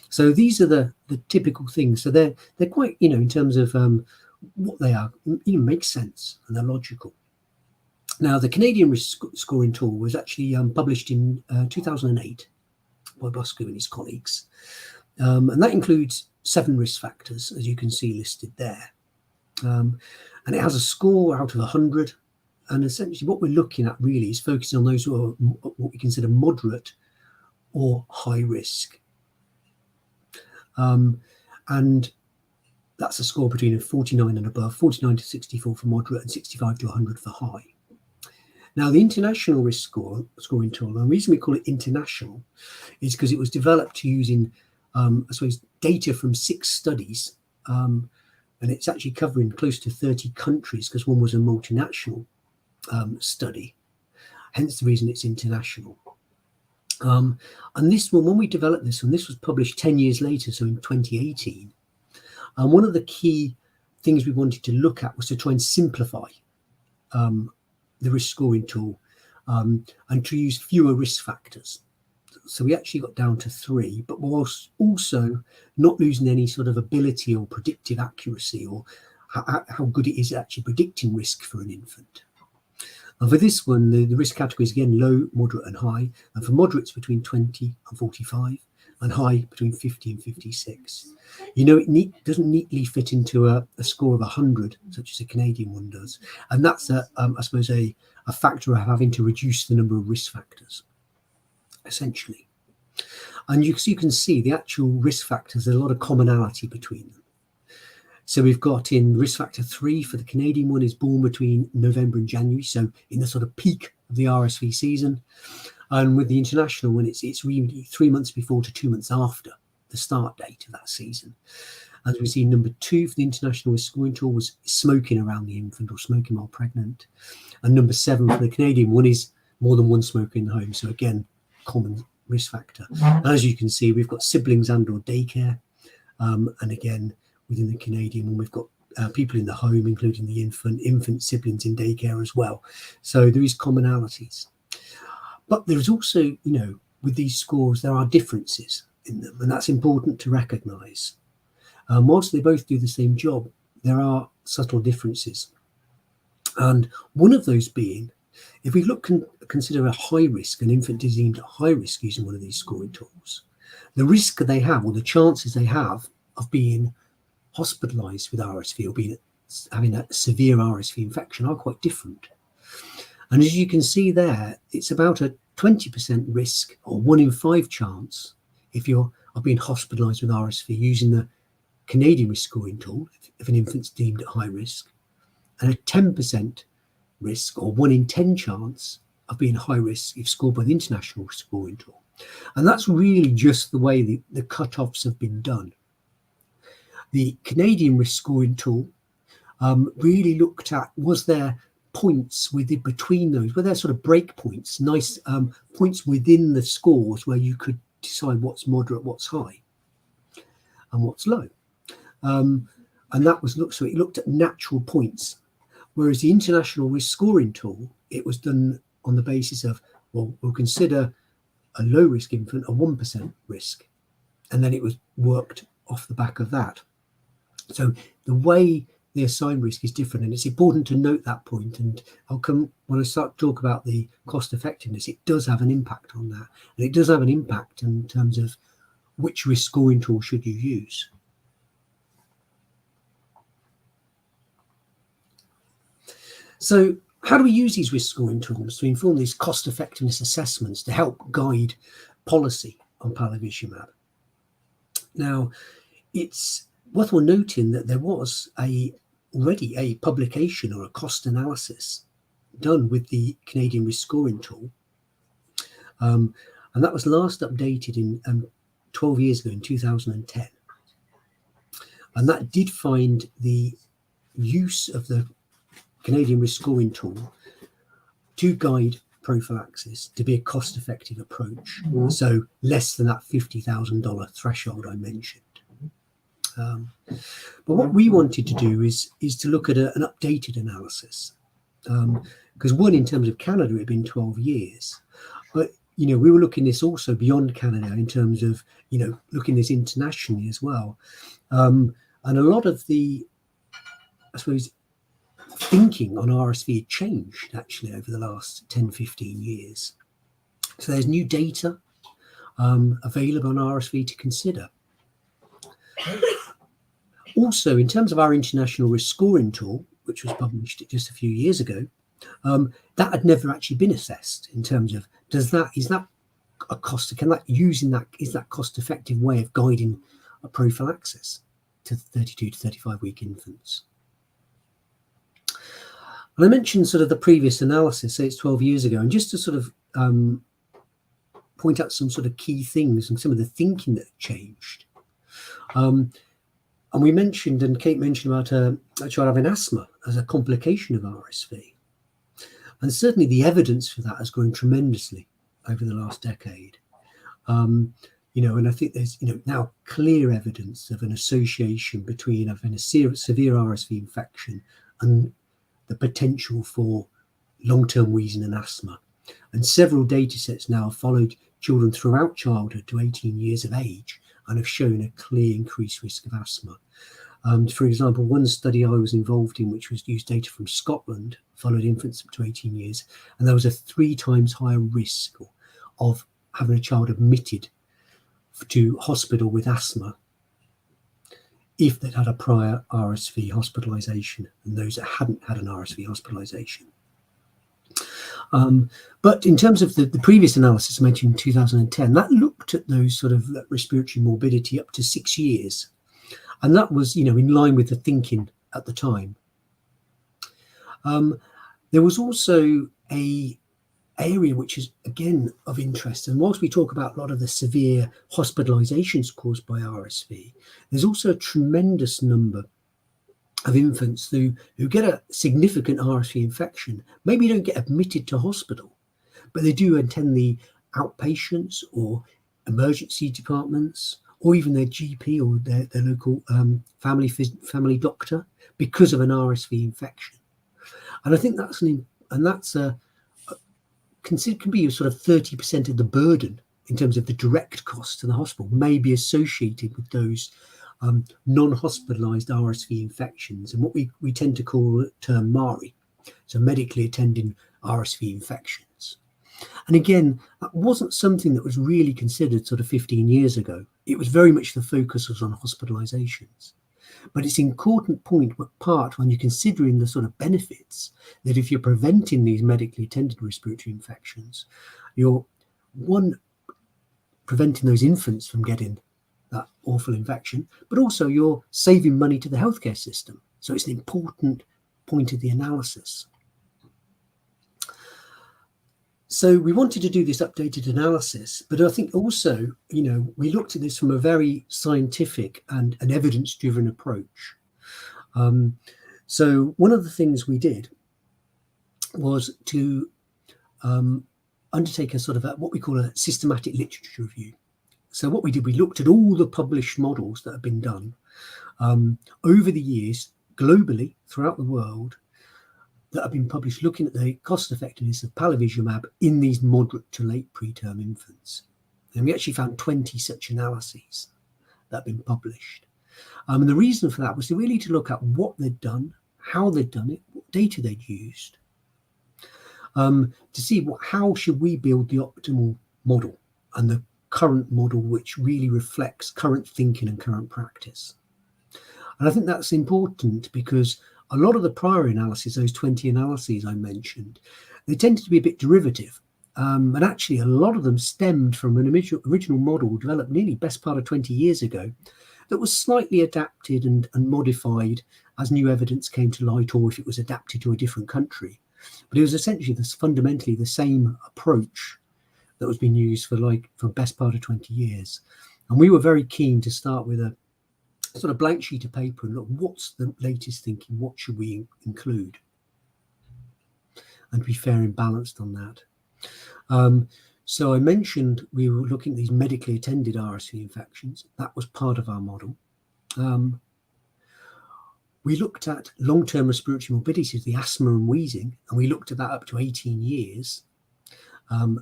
So these are the typical things. So they're quite, in terms of what they are, make sense and they're logical. Now, the Canadian risk scoring tool was actually published in 2008 by Bosco and his colleagues. And that includes 7 risk factors, as you can see listed there. And it has a score out of 100. And essentially what we're looking at really is focusing on those who are what we consider moderate or high risk. And that's a score between a 49 and above, 49 to 64 for moderate and 65 to 100 for high. Now, the international risk scoring tool, and the reason we call it international is because it was developed using, data from 6 studies. And it's actually covering close to 30 countries because one was a multinational study. Hence the reason it's international. And this one, when we developed this one, this was published 10 years later, so in 2018. And one of the key things we wanted to look at was to try and simplify the risk scoring tool and to use fewer risk factors. So we actually got down to 3, but whilst also not losing any sort of ability or predictive accuracy or how good it is at actually predicting risk for an infant. And for this one, the risk categories, again, low, moderate and high. And for moderates, between 20 and 45. and high between 50 and 56. You know, it doesn't neatly fit into a score of 100, such as a Canadian one does. And that's, I suppose, a factor of having to reduce the number of risk factors, essentially. And you can see the actual risk factors, there's a lot of commonality between them. So we've got in risk factor 3 for the Canadian one is born between November and January, so in the sort of peak of the RSV season. And with the international one, it's really 3 months before to 2 months after the start date of that season. As we see, number 2 for the international risk scoring tool was smoking around the infant or smoking while pregnant. And number 7 for the Canadian one is more than one smoker in the home. So again, common risk factor. And as you can see, we've got siblings and or daycare. And again, within the Canadian one, we've got people in the home, including the infant siblings in daycare as well. So there is commonalities. But there's also, you know, with these scores, there are differences in them, and that's important to recognise. Whilst they both do the same job, there are subtle differences. And one of those being, if we consider a high risk, an infant is deemed at high risk using one of these scoring tools, the risk they have, or the chances they have of being hospitalised with RSV or having a severe RSV infection are quite different. And as you can see there, it's about a 20% risk or 1 in 5 chance if you're being hospitalised with RSV using the Canadian risk scoring tool, if an infant's deemed at high risk, and a 10% risk or 1 in 10 chance of being high risk if scored by the international risk scoring tool. And that's really just the way the cut-offs have been done. The Canadian risk scoring tool really looked at, was there points between those, were there sort of break points, nice points within the scores where you could decide what's moderate, what's high, and what's low. And that was so it looked at natural points, whereas the international risk scoring tool, it was done on the basis of, well, we'll consider a low risk infant a 1% risk, and then it was worked off the back of that. So the way they assign risk is different, and it's important to note that point. And I'll come when I start to talk about the cost effectiveness, it does have an impact on that, and it does have an impact in terms of which risk scoring tool should you use. So how do we use these risk scoring tools to inform these cost effectiveness assessments to help guide policy on palivizumab? Now, it's worthwhile noting that there was already a publication or a cost analysis done with the Canadian risk scoring tool, and that was last updated in 12 years ago in 2010, and that did find the use of the Canadian risk scoring tool to guide prophylaxis to be a cost-effective approach, so less than that $50,000 threshold I mentioned. But what we wanted to do is to look at an updated analysis, because one, in terms of Canada, it had been 12 years, but you know, we were looking this also beyond Canada in terms of, you know, looking this internationally as well, and a lot of the, I suppose, thinking on RSV had changed actually over the last 10-15 years. So there's new data available on RSV to consider. Also, in terms of our international risk scoring tool, which was published just a few years ago, that had never actually been assessed in terms of, is that a cost, is that cost-effective way of guiding a prophylaxis to 32 to 35 week infants? And I mentioned sort of the previous analysis, say it's 12 years ago, and just to sort of point out some sort of key things and some of the thinking that changed. And we mentioned, and Kate mentioned about a child having asthma as a complication of RSV. And certainly the evidence for that has grown tremendously over the last decade. You know, and I think there's, you know, now clear evidence of an association between having a severe RSV infection and the potential for long-term wheezing and asthma. And several data sets now have followed children throughout childhood to 18 years of age and have shown a clear increased risk of asthma. For example, one study I was involved in, which was used data from Scotland, followed infants up to 18 years, and there was a 3 times higher risk of having a child admitted to hospital with asthma if they'd had a prior RSV hospitalisation, and those that hadn't had an RSV hospitalisation. But in terms of the previous analysis mentioned in 2010, that looked at those sort of respiratory morbidity up to 6 years. And that was, in line with the thinking at the time. There was also a area which is, again, of interest. And whilst we talk about a lot of the severe hospitalizations caused by RSV, there's also a tremendous number of infants who get a significant RSV infection, maybe don't get admitted to hospital, but they do attend the outpatients or emergency departments, or even their GP or their local family doctor because of an RSV infection. And I think can be sort of 30% of the burden in terms of the direct cost to the hospital may be associated with those non-hospitalized RSV infections, and what we tend to call term MARI, so medically attending RSV infections. And again, that wasn't something that was really considered sort of 15 years ago. It was very much the focus was on hospitalizations. But it's an important part when you're considering the sort of benefits that if you're preventing these medically attended respiratory infections, you're, one, preventing those infants from getting that awful infection, but also you're saving money to the healthcare system. So it's an important point of the analysis. So we wanted to do this updated analysis, but I think also, we looked at this from a very scientific and an evidence-driven approach. So one of the things we did was to undertake a sort of what we call a systematic literature review. So what we did, we looked at all the published models that have been done over the years globally throughout the world that have been published looking at the cost effectiveness of palivizumab in these moderate to late preterm infants. And we actually found 20 such analyses that have been published. And the reason for that was really to look at what they'd done, how they'd done it, what data they'd used, to see how should we build the optimal model and the current model which really reflects current thinking and current practice. And I think that's important because a lot of the prior analyses, those 20 analyses I mentioned, they tended to be a bit derivative. And actually, a lot of them stemmed from an original model developed nearly best part of 20 years ago that was slightly adapted and modified as new evidence came to light, or if it was adapted to a different country. But it was essentially fundamentally the same approach that was being used for best part of 20 years. And we were very keen to start with a sort of blank sheet of paper and look, what's the latest thinking? What should we include? And be fair and balanced on that. So I mentioned we were looking at these medically attended RSV infections. That was part of our model. We looked at long-term respiratory morbidity, the asthma and wheezing, and we looked at that up to 18 years.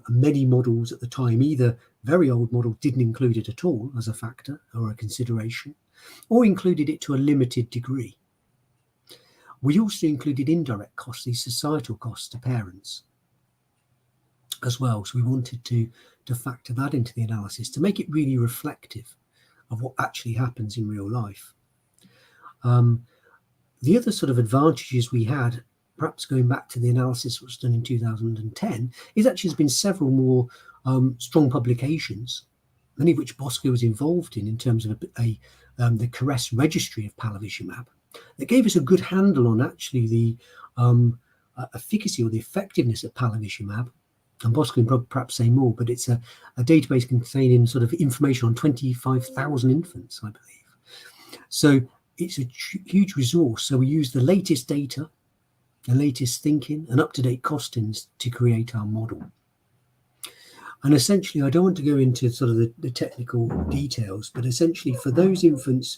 Many models at the time, either very old model didn't include it at all as a factor or a consideration, or included it to a limited degree. We also included indirect costs, these societal costs to parents as well. So we wanted to factor that into the analysis to make it really reflective of what actually happens in real life. The other sort of advantages we had, perhaps going back to the analysis that was done in 2010, is actually there's been several more strong publications, many of which Bosco was involved in terms of the CARES registry of palivizumab, that gave us a good handle on actually the efficacy or the effectiveness of palivizumab. And Bosco can perhaps say more, but it's a database containing sort of information on 25,000 infants, I believe. So it's a huge resource. So we use the latest data, the latest thinking and up-to-date costings to create our model. And essentially, I don't want to go into sort of the technical details, but essentially for those infants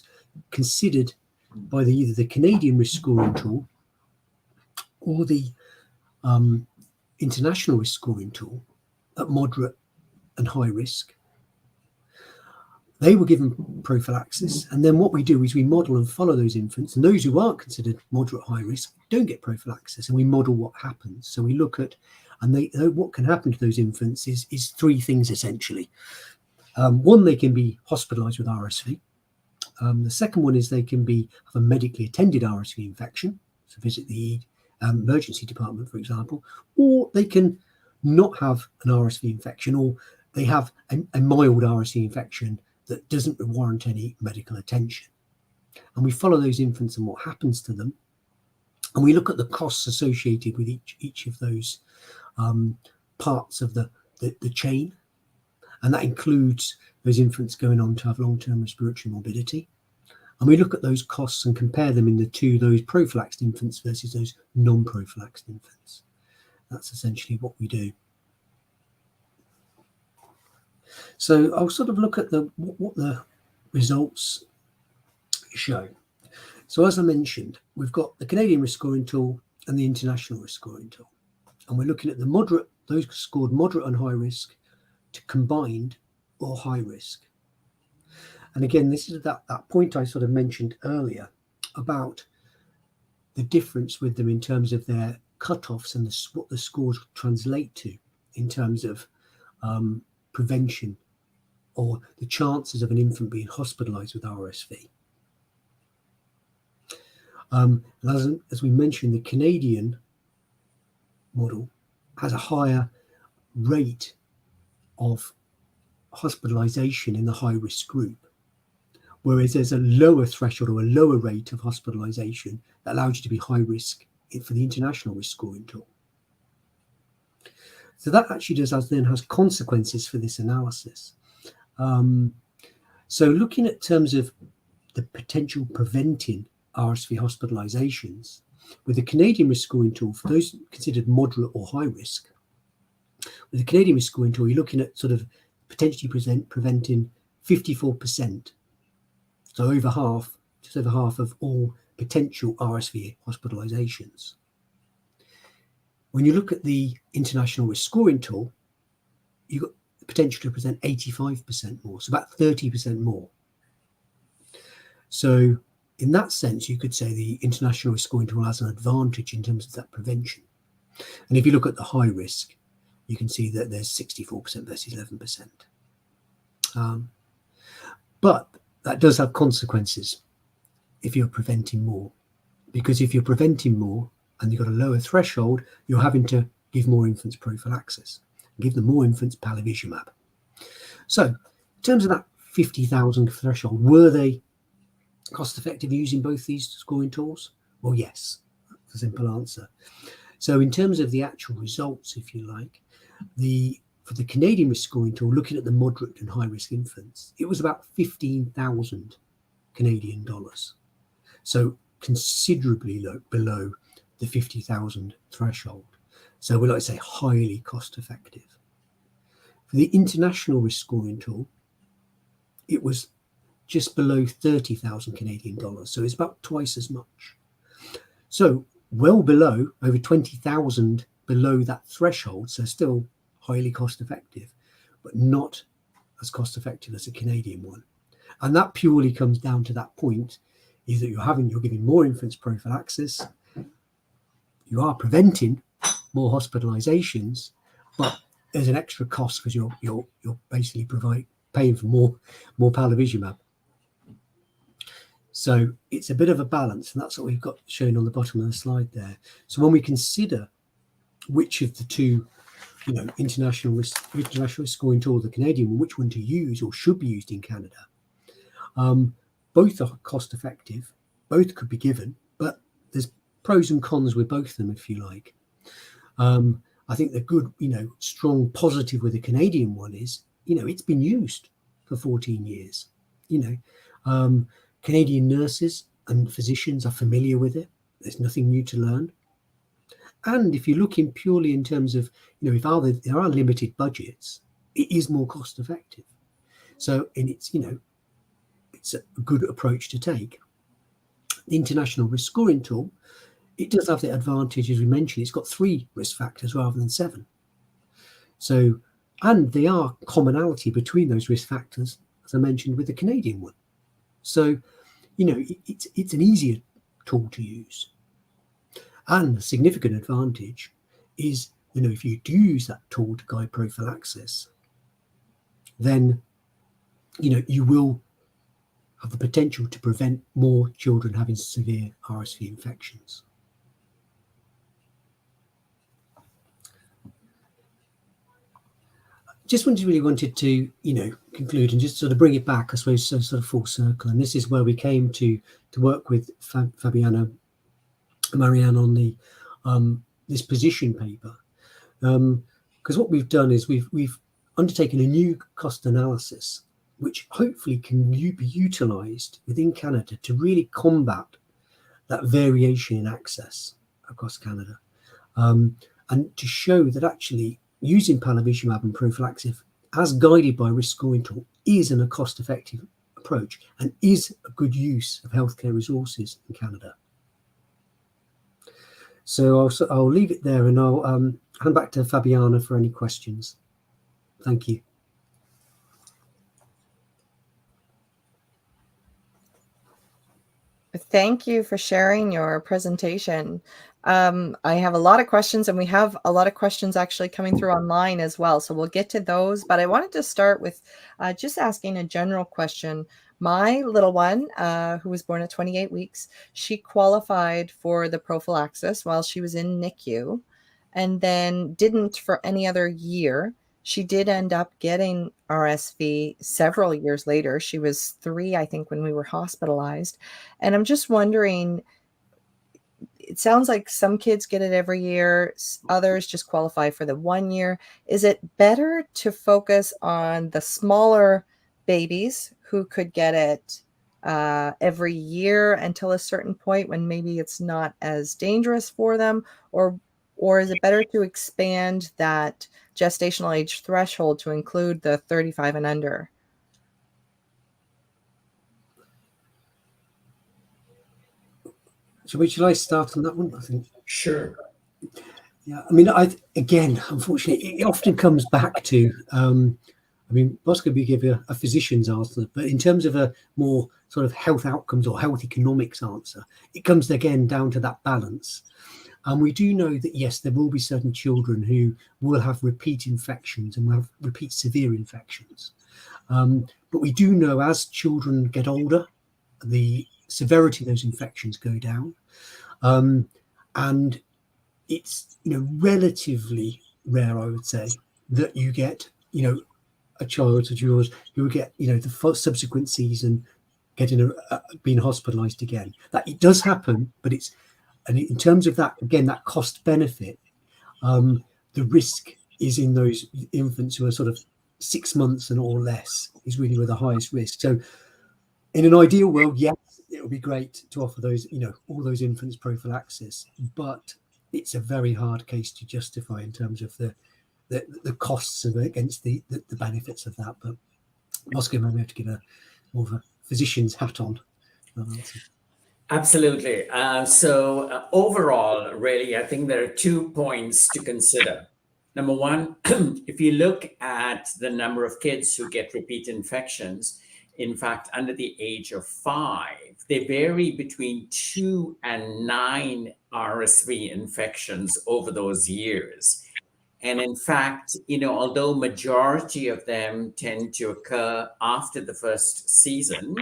considered by either the Canadian risk scoring tool or the international risk scoring tool at moderate and high risk, they were given prophylaxis. And then what we do is we model and follow those infants, and those who aren't considered moderate high risk don't get prophylaxis, and we model what happens. So we look at, and what can happen to those infants is three things essentially. One, they can be hospitalised with RSV. The second one is they can have a medically attended RSV infection, so visit the emergency department, for example, or they can not have an RSV infection, or they have a mild RSV infection that doesn't warrant any medical attention. And we follow those infants and what happens to them. And we look at the costs associated with each of those parts of the chain. And that includes those infants going on to have long-term respiratory morbidity. And we look at those costs and compare them in those prophylaxed infants versus those non-prophylaxed infants. That's essentially what we do. So I'll sort of look at what the results show. So as I mentioned, we've got the Canadian risk scoring tool and the international risk scoring tool. And we're looking at those scored moderate and high risk to combined or high risk. And again, this is that point I sort of mentioned earlier about the difference with them in terms of their cutoffs and what the scores translate to in terms of prevention or the chances of an infant being hospitalised with RSV. And as we mentioned, the Canadian model has a higher rate of hospitalisation in the high-risk group, whereas there's a lower threshold or a lower rate of hospitalisation that allows you to be high risk for the international risk scoring tool. So that actually has consequences for this analysis. So looking at terms of the potential preventing RSV hospitalizations, with the Canadian risk scoring tool, for those considered moderate or high risk, with the Canadian risk scoring tool, you're looking at sort of potentially preventing 54%. So over half, just over half of all potential RSV hospitalizations. When you look at the international risk scoring tool, you've got the potential to present 85% more, so about 30% more. So in that sense, you could say the international risk scoring tool has an advantage in terms of that prevention. And if you look at the high risk, you can see that there's 64% versus 11%. But that does have consequences if you're preventing more, because if you're preventing more and you've got a lower threshold, you're having to give more infants prophylaxis, give them more infants palivizumab. So in terms of that 50,000 threshold, were they cost effective using both these scoring tools? Well, yes, that's a simple answer. So in terms of the actual results, if you like, for the Canadian risk scoring tool, looking at the moderate and high risk infants, it was about 15,000 Canadian dollars. So considerably below the 50,000 threshold. So we like to say highly cost effective. For the international risk scoring tool, it was just below 30,000 Canadian dollars. So it's about twice as much. So well below, over 20,000 below that threshold. So still highly cost effective, but not as cost effective as a Canadian one. And that purely comes down to that point, is that you're giving more infants prophylaxis, you are preventing more hospitalizations, but there's an extra cost because you're basically paying for more palivizumab. So it's a bit of a balance, and that's what we've got shown on the bottom of the slide there. So when we consider which of the two, international risk scoring tool, the Canadian one, which one to use or should be used in Canada, both are cost effective, both could be given, but there's pros and cons with both of them, if you like. I think the good, strong positive with the Canadian one is, it's been used for 14 years. Canadian nurses and physicians are familiar with it. There's nothing new to learn. And if you're looking purely in terms of, if there are limited budgets, it is more cost effective. So, it's a good approach to take. The international risk scoring tool, it does have the advantage, as we mentioned, it's got 3 risk factors rather than 7. So, and there are commonality between those risk factors, as I mentioned, with the Canadian one. So, it's an easier tool to use. And a significant advantage is, if you do use that tool to guide prophylaxis, then you will have the potential to prevent more children having severe RSV infections. Just really wanted to, conclude and just sort of bring it back, I suppose, sort of full circle. And this is where we came to work with Fabiana and Marianne on the this position paper, because what we've done is we've undertaken a new cost analysis, which hopefully can be utilised within Canada to really combat that variation in access across Canada, and to show that actually using palivizumab and prophylaxis as guided by risk scoring tool is a cost-effective approach and is a good use of healthcare resources in Canada. So I'll leave it there, and I'll hand back to Fabiana for any questions. Thank you. Thank you for sharing your presentation. I have a lot of questions, and we have a lot of questions actually coming through online as well. So we'll get to those. But I wanted to start with just asking a general question. My little one, who was born at 28 weeks, she qualified for the prophylaxis while she was in NICU, and then didn't for any other year. She did end up getting RSV several years later. She was 3, I think, when we were hospitalized. And I'm just wondering, it sounds like some kids get it every year, others just qualify for the 1 year. Is it better to focus on the smaller babies who could get it every year until a certain point when maybe it's not as dangerous for them? Or is it better to expand that gestational age threshold to include the 35 and under? So shall I start on that one? I think. Sure. Yeah, I mean, again, unfortunately, it often comes back to, Bosco, we give a physician's answer, but in terms of a more sort of health outcomes or health economics answer, it comes again down to that balance. And we do know that, yes, there will be certain children who will have repeat infections and will have repeat severe infections. But we do know as children get older, the severity of those infections go down. And it's, relatively rare, I would say, that you get, a child of yours who will get, the subsequent season getting being hospitalized again. That it does happen, but and in terms of that, again, that cost benefit, the risk is in those infants who are sort of 6 months and or less is really where the highest risk. So in an ideal world, yes, it would be great to offer those, all those infants prophylaxis, but it's a very hard case to justify in terms of the costs of it against the benefits of that. But Moscow maybe have to give more of a physician's hat on. Absolutely. So overall, really, I think there are 2 points to consider. Number one, if you look at the number of kids who get repeat infections, in fact, under the age of 5, they vary between 2 and 9 RSV infections over those years. And in fact, although majority of them tend to occur after the first season,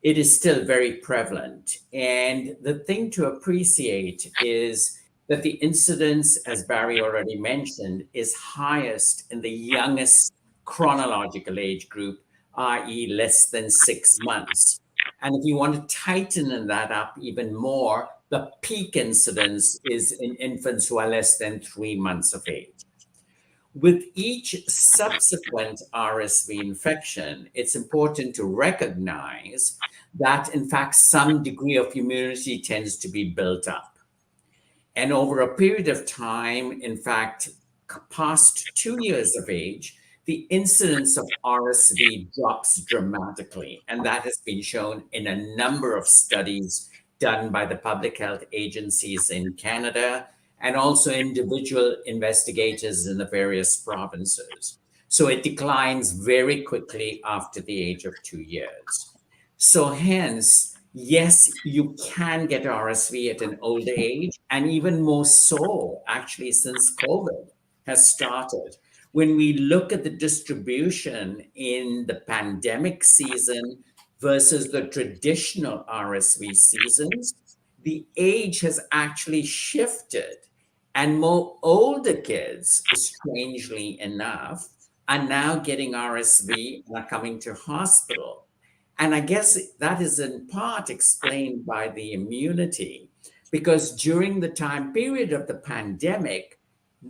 it is still very prevalent. And the thing to appreciate is that the incidence, as Barry already mentioned, is highest in the youngest chronological age group, i.e. less than 6 months. And if you want to tighten that up even more, the peak incidence is in infants who are less than 3 months of age. With each subsequent RSV infection, it's important to recognize that, in fact, some degree of immunity tends to be built up. And over a period of time, in fact, past 2 years of age, the incidence of RSV drops dramatically. And that has been shown in a number of studies done by the public health agencies in Canada and also individual investigators in the various provinces. So it declines very quickly after the age of 2 years. So hence, yes, you can get RSV at an older age, and even more so, actually, since COVID has started. when we look at the distribution in the pandemic season versus the traditional RSV seasons, the age has actually shifted. And more older kids, strangely enough, are now getting RSV and are coming to hospital. And I guess that is in part explained by the immunity, because during the time period of the pandemic,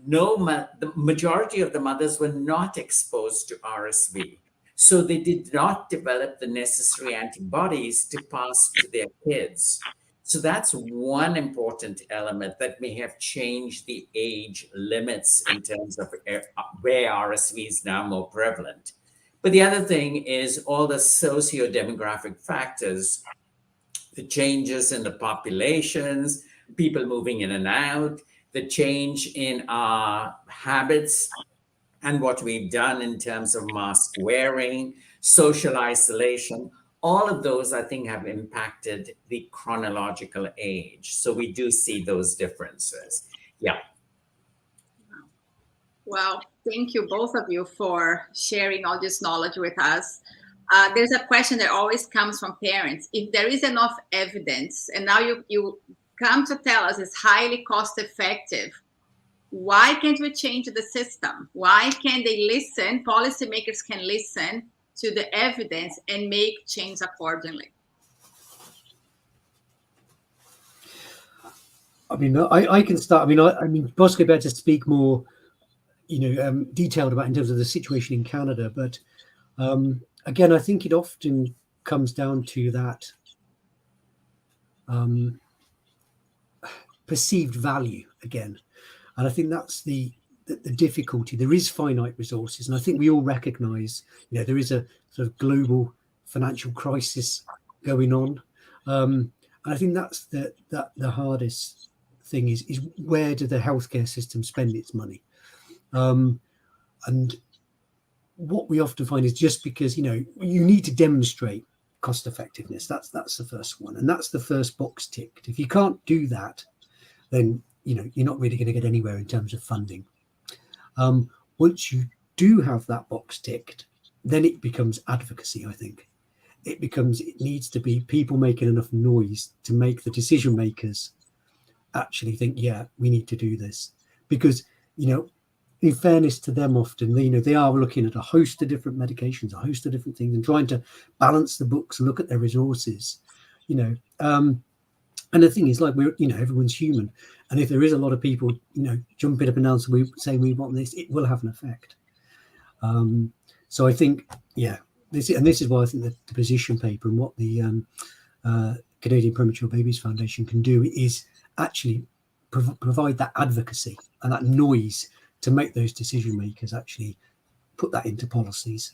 the majority of the mothers were not exposed to RSV. So they did not develop the necessary antibodies to pass to their kids. So that's one important element that may have changed the age limits in terms of where RSV is now more prevalent. But the other thing is all the socio-demographic factors, the changes in the populations, people moving in and out, the change in our habits and what we've done in terms of mask wearing, social isolation. All of those, I think, have impacted the chronological age. So we do see those differences. Yeah. Well, thank you, both of you, for sharing all this knowledge with us. There's a question that always comes from parents. If there is enough evidence, and now you come to tell us it's highly cost effective, why can't we change the system? Why can't they listen? Policymakers can listen to the evidence and make change accordingly. I mean, I can start. I mean, Bosco better speak more, detailed about in terms of the situation in Canada. But again, I think it often comes down to that perceived value again, and I think that's the difficulty. There is finite resources, and I think we all recognise, there is a sort of global financial crisis going on, and I think that's the hardest thing is where do the healthcare system spend its money, and what we often find is just because you need to demonstrate cost effectiveness. That's the first one, and that's the first box ticked. If you can't do that, then you're not really going to get anywhere in terms of funding. Once you do have that box ticked, then it becomes advocacy. I think it needs to be people making enough noise to make the decision makers actually think, yeah, we need to do this, because in fairness to them, often they are looking at a host of different medications, a host of different things, and trying to balance the books and look at their resources. And the thing is, like, we're everyone's human, and if there is a lot of people jumping up and down saying we want this, it will have an effect. So I think, yeah, this is why I think that the position paper and what the Canadian Premature Babies Foundation can do is actually provide that advocacy and that noise to make those decision makers actually put that into policies.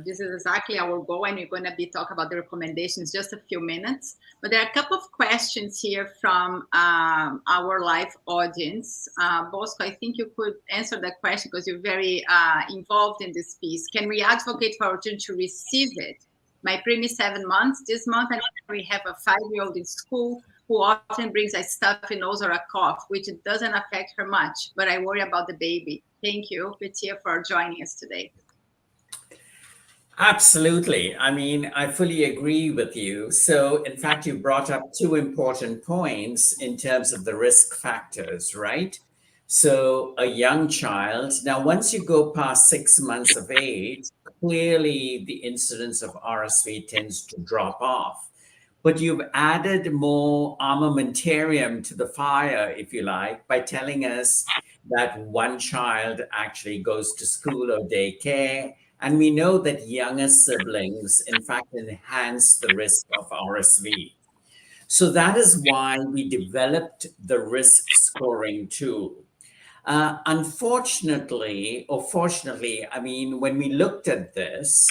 This is exactly our goal, and we're going to be talking about the recommendations just a few minutes. But there are a couple of questions here from our live audience. Bosco, I think you could answer that question because you're very involved in this piece. Can we advocate for our children to receive it? My preemie is 7 months this month, and we have a 5-year-old in school who often brings a stuffy nose or a cough, which doesn't affect her much, but I worry about the baby. Thank you, Petia, for joining us today. Absolutely. I mean, I fully agree with you. So, in fact, you brought up two important points in terms of the risk factors, right? So, a young child, now, once you go past 6 months of age, clearly the incidence of RSV tends to drop off. But you've added more armamentarium to the fire, if you like, by telling us that one child actually goes to school or daycare. And we know that younger siblings, in fact, enhance the risk of RSV. So that is why we developed the risk scoring tool. Unfortunately, or fortunately, I mean, when we looked at this,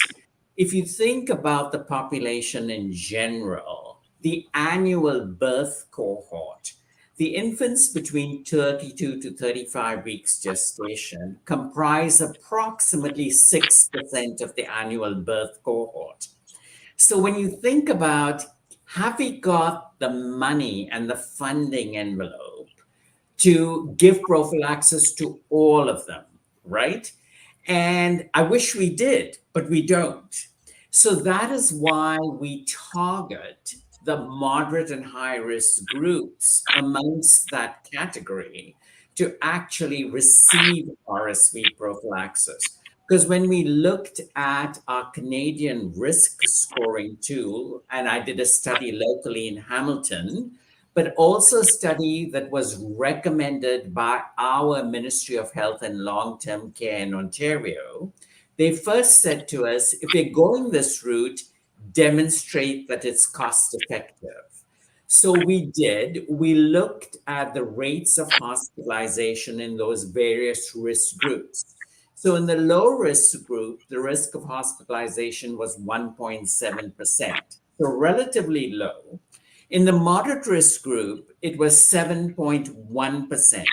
if you think about the population in general, the annual birth cohort, the infants between 32 to 35 weeks gestation comprise approximately 6% of the annual birth cohort. So when you think about, have we got the money and the funding envelope to give prophylaxis to all of them? right? And I wish we did, but we don't. So that is why we target the moderate and high risk groups amongst that category to actually receive RSV prophylaxis. Because when we looked at our Canadian risk scoring tool, and I did a study locally in Hamilton, but also a study that was recommended by our Ministry of Health and Long-Term Care in Ontario, they first said to us, if you're going this route, demonstrate that it's cost effective. So we did. We looked at the rates of hospitalization in those various risk groups. So in the low risk group, the risk of hospitalization was 1.7%, so relatively low. In the moderate risk group, it was 7.1%.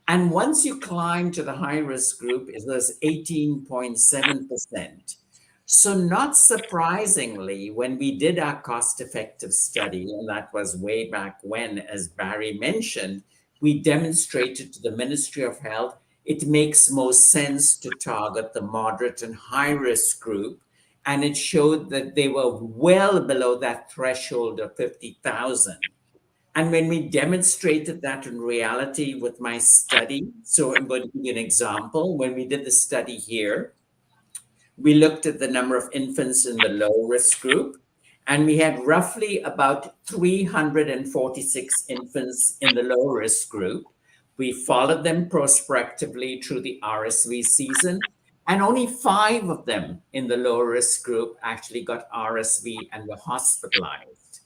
And once you climb to the high risk group, it was 18.7%. So, not surprisingly, when we did our cost effective study, and that was way back when, as Barry mentioned, we demonstrated to the Ministry of Health it makes most sense to target the moderate and high risk group. And it showed that they were well below that threshold of 50,000. And when we demonstrated that in reality with my study, so I'm going to give you an example. When we did the study here, we looked at the number of infants in the low risk group, and we had roughly about 346 infants in the low risk group. We followed them prospectively through the RSV season, and only 5 of them in the low risk group actually got RSV and were hospitalized.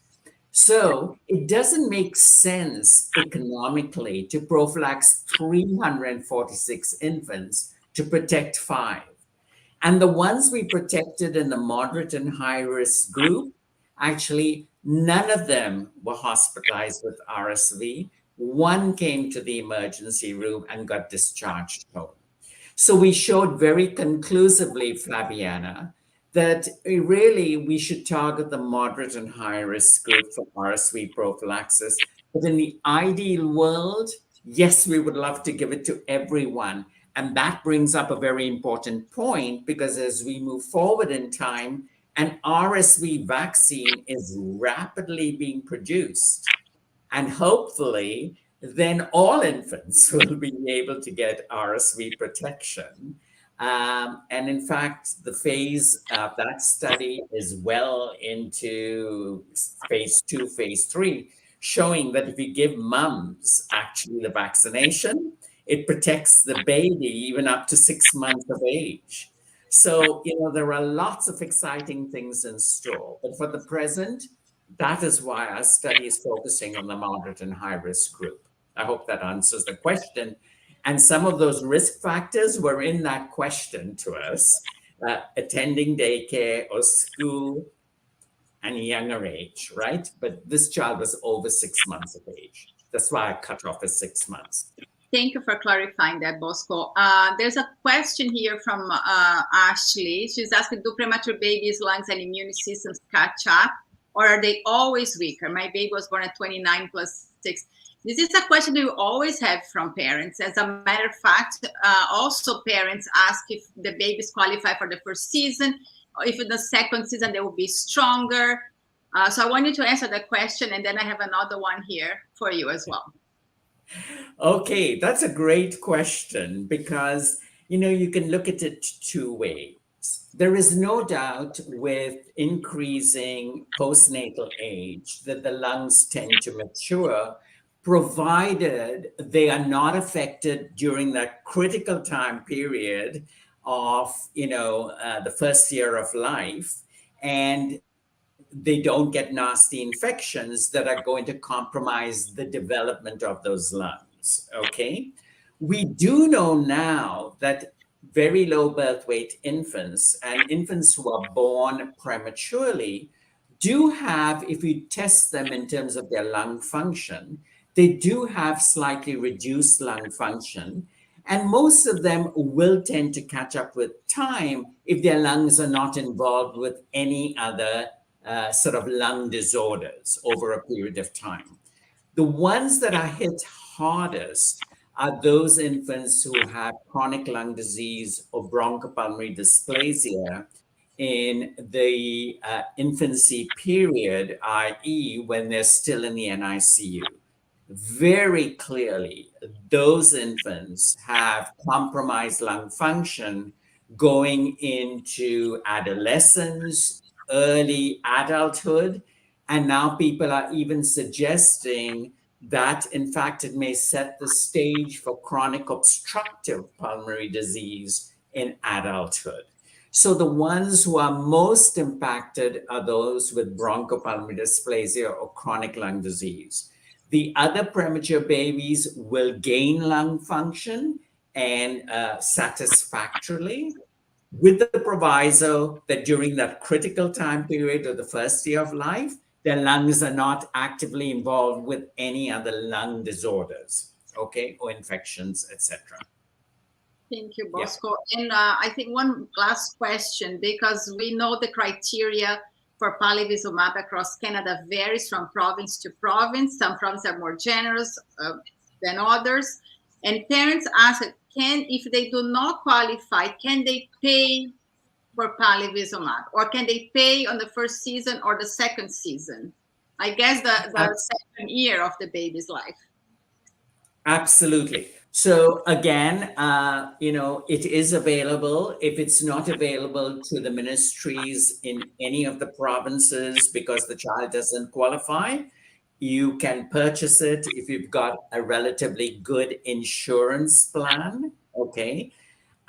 So it doesn't make sense economically to prophylax 346 infants to protect 5. And the ones we protected in the moderate and high risk group, actually, none of them were hospitalized with RSV. One came to the emergency room and got discharged home. So we showed very conclusively, Fabiana, that really we should target the moderate and high risk group for RSV prophylaxis. But in the ideal world, yes, we would love to give it to everyone. And that brings up a very important point, because as we move forward in time, an RSV vaccine is rapidly being produced. And hopefully, then all infants will be able to get RSV protection. And in fact, the phase of that study is well into phase 2, phase 3, showing that if you give mums actually the vaccination, it protects the baby even up to 6 months of age. So, there are lots of exciting things in store. But for the present, that is why our study is focusing on the moderate and high risk group. I hope that answers the question. And some of those risk factors were in that question to us, attending daycare or school and a younger age, right? But this child was over 6 months of age. That's why I cut off at 6 months. Thank you for clarifying that, Bosco. There's a question here from Ashley. She's asking, do premature babies' lungs and immune systems catch up, or are they always weaker? My baby was born at 29 plus 6. This is a question we always have from parents. As a matter of fact, also parents ask if the babies qualify for the first season, or if in the second season they will be stronger. So I want you to answer that question, and then I have another one here for you as well. Okay, that's a great question, because, you can look at it 2 ways. There is no doubt with increasing postnatal age that the lungs tend to mature, provided they are not affected during that critical time period of, the first year of life, and they don't get nasty infections that are going to compromise the development of those lungs, okay? We do know now that very low birth weight infants and infants who are born prematurely do have, if you test them in terms of their lung function, they do have slightly reduced lung function. And most of them will tend to catch up with time if their lungs are not involved with any other sort of lung disorders over a period of time. The ones that are hit hardest are those infants who have chronic lung disease or bronchopulmonary dysplasia in the infancy period, i.e., when they're still in the NICU. Very clearly, those infants have compromised lung function going into adolescence, early adulthood, and now people are even suggesting that, in fact, it may set the stage for chronic obstructive pulmonary disease in adulthood. So the ones who are most impacted are those with bronchopulmonary dysplasia or chronic lung disease. The other premature babies will gain lung function and satisfactorily, with the proviso that during that critical time period of the first year of life, their lungs are not actively involved with any other lung disorders, okay, or infections, etc. Thank you, Bosco. Yeah. And I think one last question, because we know the criteria for palivizumab across Canada varies from province to province. Some provinces are more generous than others. And parents ask, if they do not qualify, can they pay for palivizumab? Or can they pay on the first season or the second season? I guess the second year of the baby's life. Absolutely. So again, it is available. If it's not available to the ministries in any of the provinces because the child doesn't qualify, you can purchase it if you've got a relatively good insurance plan, okay,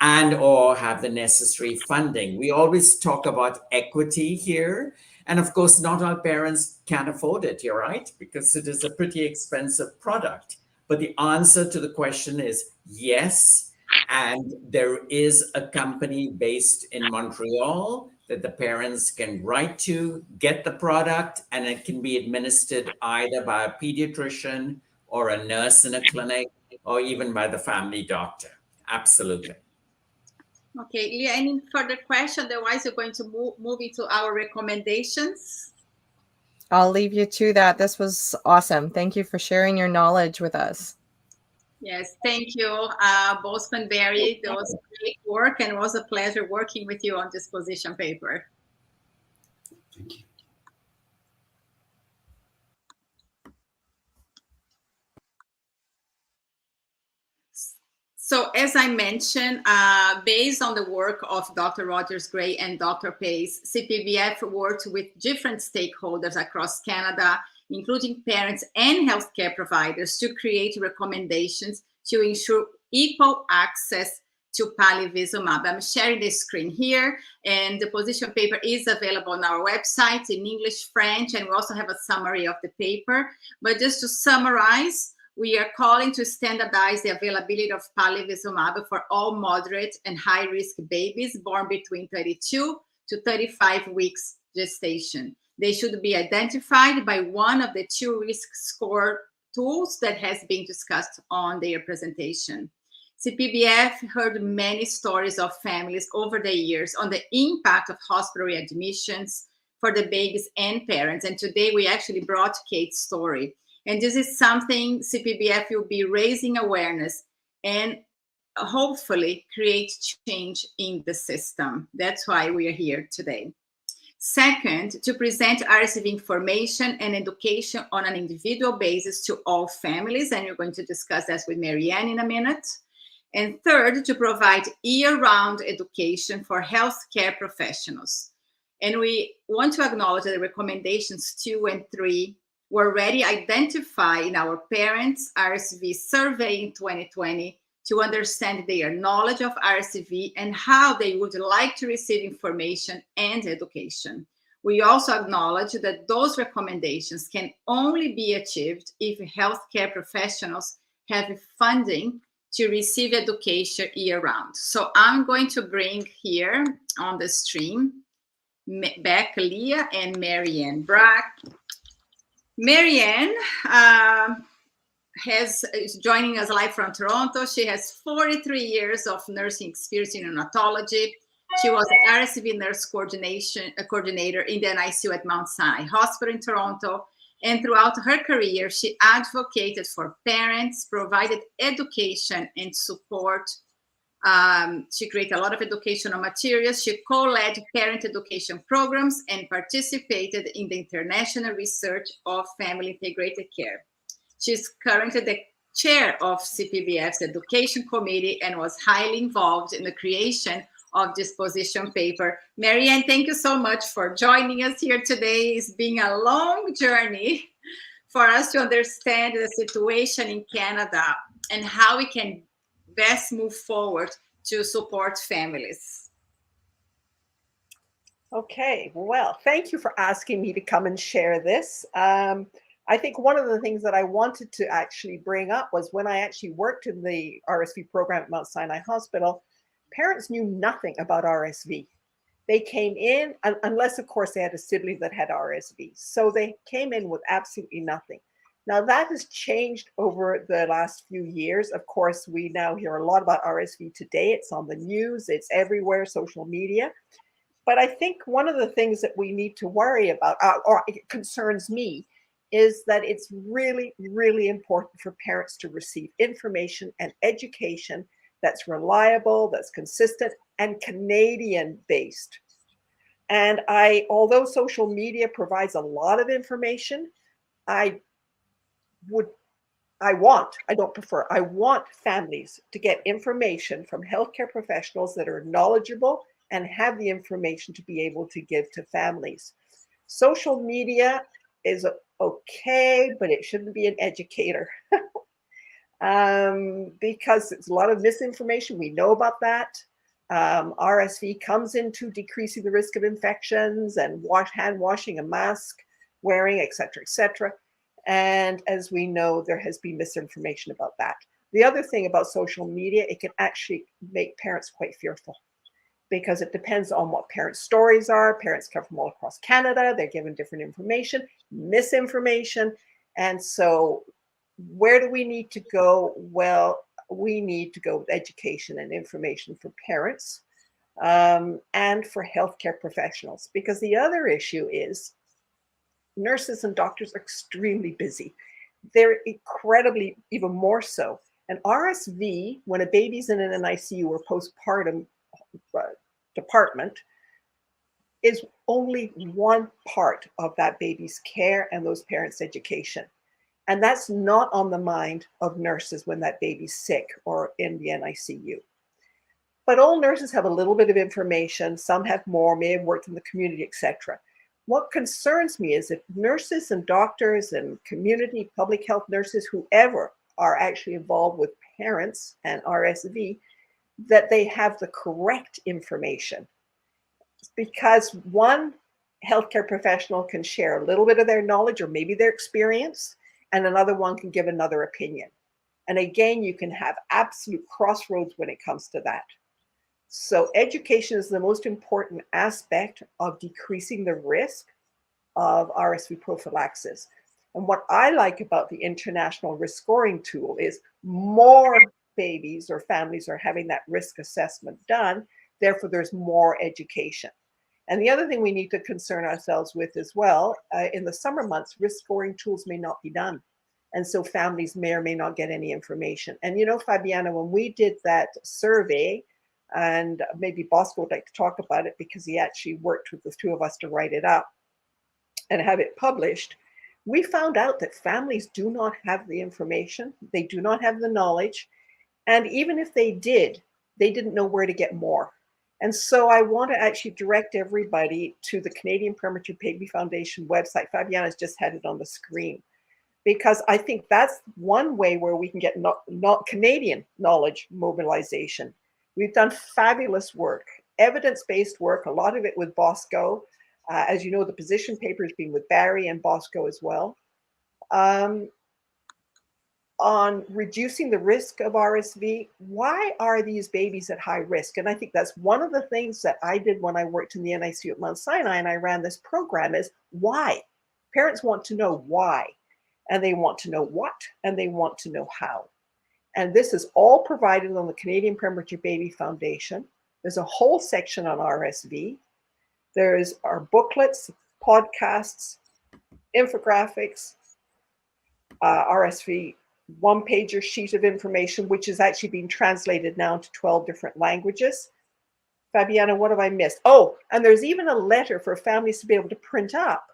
and or have the necessary funding. We always talk about equity here. And of course, not all parents can afford it, you're right, because it is a pretty expensive product. But the answer to the question is yes. And there is a company based in Montreal that the parents can write to, get the product, and it can be administered either by a pediatrician or a nurse in a clinic, or even by the family doctor. Absolutely. Okay, Leah, any further question? Otherwise, we're going to move into our recommendations. I'll leave you to that. This was awesome. Thank you for sharing your knowledge with us. Yes, thank you, Bosco and Barry. That was great work, and it was a pleasure working with you on this position paper. Thank you. So as I mentioned, based on the work of Dr. Rogers-Gray and Dr. Pace, CPBF worked with different stakeholders across Canada, including parents and healthcare providers, to create recommendations to ensure equal access to palivizumab. I'm sharing the screen here, and the position paper is available on our website in English, French, and we also have a summary of the paper. But just to summarize, we are calling to standardize the availability of palivizumab for all moderate and high-risk babies born between 32 to 35 weeks gestation. They should be identified by one of the two risk score tools that has been discussed on their presentation. CPBF heard many stories of families over the years on the impact of hospital admissions for the babies and parents. And today we actually brought Kate's story. And this is something CPBF will be raising awareness and hopefully create change in the system. That's why we are here today. Second, to present RSV information and education on an individual basis to all families. And you're going to discuss that with Marianne in a minute. And third, to provide year-round education for healthcare professionals. And we want to acknowledge that the recommendations 2 and 3 were already identified in our parents' RSV survey in 2020 to understand their knowledge of RSV and how they would like to receive information and education. We also acknowledge that those recommendations can only be achieved if healthcare professionals have funding to receive education year-round. So I'm going to bring here on the stream back Leah and Marianne Brack. Marianne is joining us live from Toronto. She has 43 years of nursing experience in neonatology. She was an RSV nurse coordinator in the NICU at Mount Sinai Hospital in Toronto. And throughout her career, she advocated for parents, provided education and support. She created a lot of educational materials. She co-led parent education programs and participated in the international research of family integrated care. She's currently the chair of CPBF's education committee and was highly involved in the creation of this position paper. Marianne, thank you so much for joining us here today. It's been a long journey for us to understand the situation in Canada and how we can best move forward to support families. Okay, well, thank you for asking me to come and share this. I think one of the things that I wanted to actually bring up was when I actually worked in the RSV program at Mount Sinai Hospital, parents knew nothing about RSV. They came in, unless of course they had a sibling that had RSV. So they came in with absolutely nothing. Now that has changed over the last few years. Of course, we now hear a lot about RSV today. It's on the news, it's everywhere, social media. But I think one of the things that we need to worry about, or it concerns me, is that it's really, really important for parents to receive information and education that's reliable, that's consistent, and Canadian-based. And although social media provides a lot of information, I want families to get information from healthcare professionals that are knowledgeable and have the information to be able to give to families. Social media is okay, but it shouldn't be an educator because it's a lot of misinformation. We know about that. RSV comes into decreasing the risk of infections and hand washing and mask wearing, et cetera, and as we know, there has been misinformation about that. The other thing about social media, it can actually make parents quite fearful because it depends on what parents' stories are. Parents come from all across Canada. They're given different information, misinformation. And so where do we need to go? Well, we need to go with education and information for parents and for healthcare professionals, because the other issue is nurses and doctors are extremely busy. They're incredibly, even more so. And RSV, when a baby's in an ICU or postpartum department, is only one part of that baby's care and those parents' education. And that's not on the mind of nurses when that baby's sick or in the NICU. But all nurses have a little bit of information. Some have more, may have worked in the community, etc. What concerns me is if nurses and doctors and community public health nurses, whoever are actually involved with parents and RSV, that they have the correct information. Because one healthcare professional can share a little bit of their knowledge or maybe their experience, and another one can give another opinion. And again, you can have absolute crossroads when it comes to that. So education is the most important aspect of decreasing the risk of RSV prophylaxis. And what I like about the international risk scoring tool is more babies or families are having that risk assessment done. Therefore, there's more education. And the other thing we need to concern ourselves with as well, in the summer months, risk scoring tools may not be done. And so families may or may not get any information. And you know, Fabiana, when we did that survey, and maybe Bosco would like to talk about it because he actually worked with the two of us to write it up and have it published, we found out that families do not have the information, they do not have the knowledge, and even if they did, they didn't know where to get more. And so I want to actually direct everybody to the Canadian Premature Baby Foundation website. Fabiana's just had it on the screen, because I think that's one way where we can get not Canadian knowledge mobilization. We've done fabulous work, evidence-based work, a lot of it with Bosco. As you know, the position paper has been with Barry and Bosco as well, on reducing the risk of RSV. Why are these babies at high risk? And I think that's one of the things that I did when I worked in the NICU at Mount Sinai and I ran this program is why? Parents want to know why, and they want to know what, and they want to know how. And this is all provided on the Canadian Premature Baby Foundation. There's a whole section on RSV. There's our booklets, podcasts, infographics, RSV one-pager sheet of information, which is actually being translated now into 12 different languages. Fabiana, what have I missed? Oh, and there's even a letter for families to be able to print up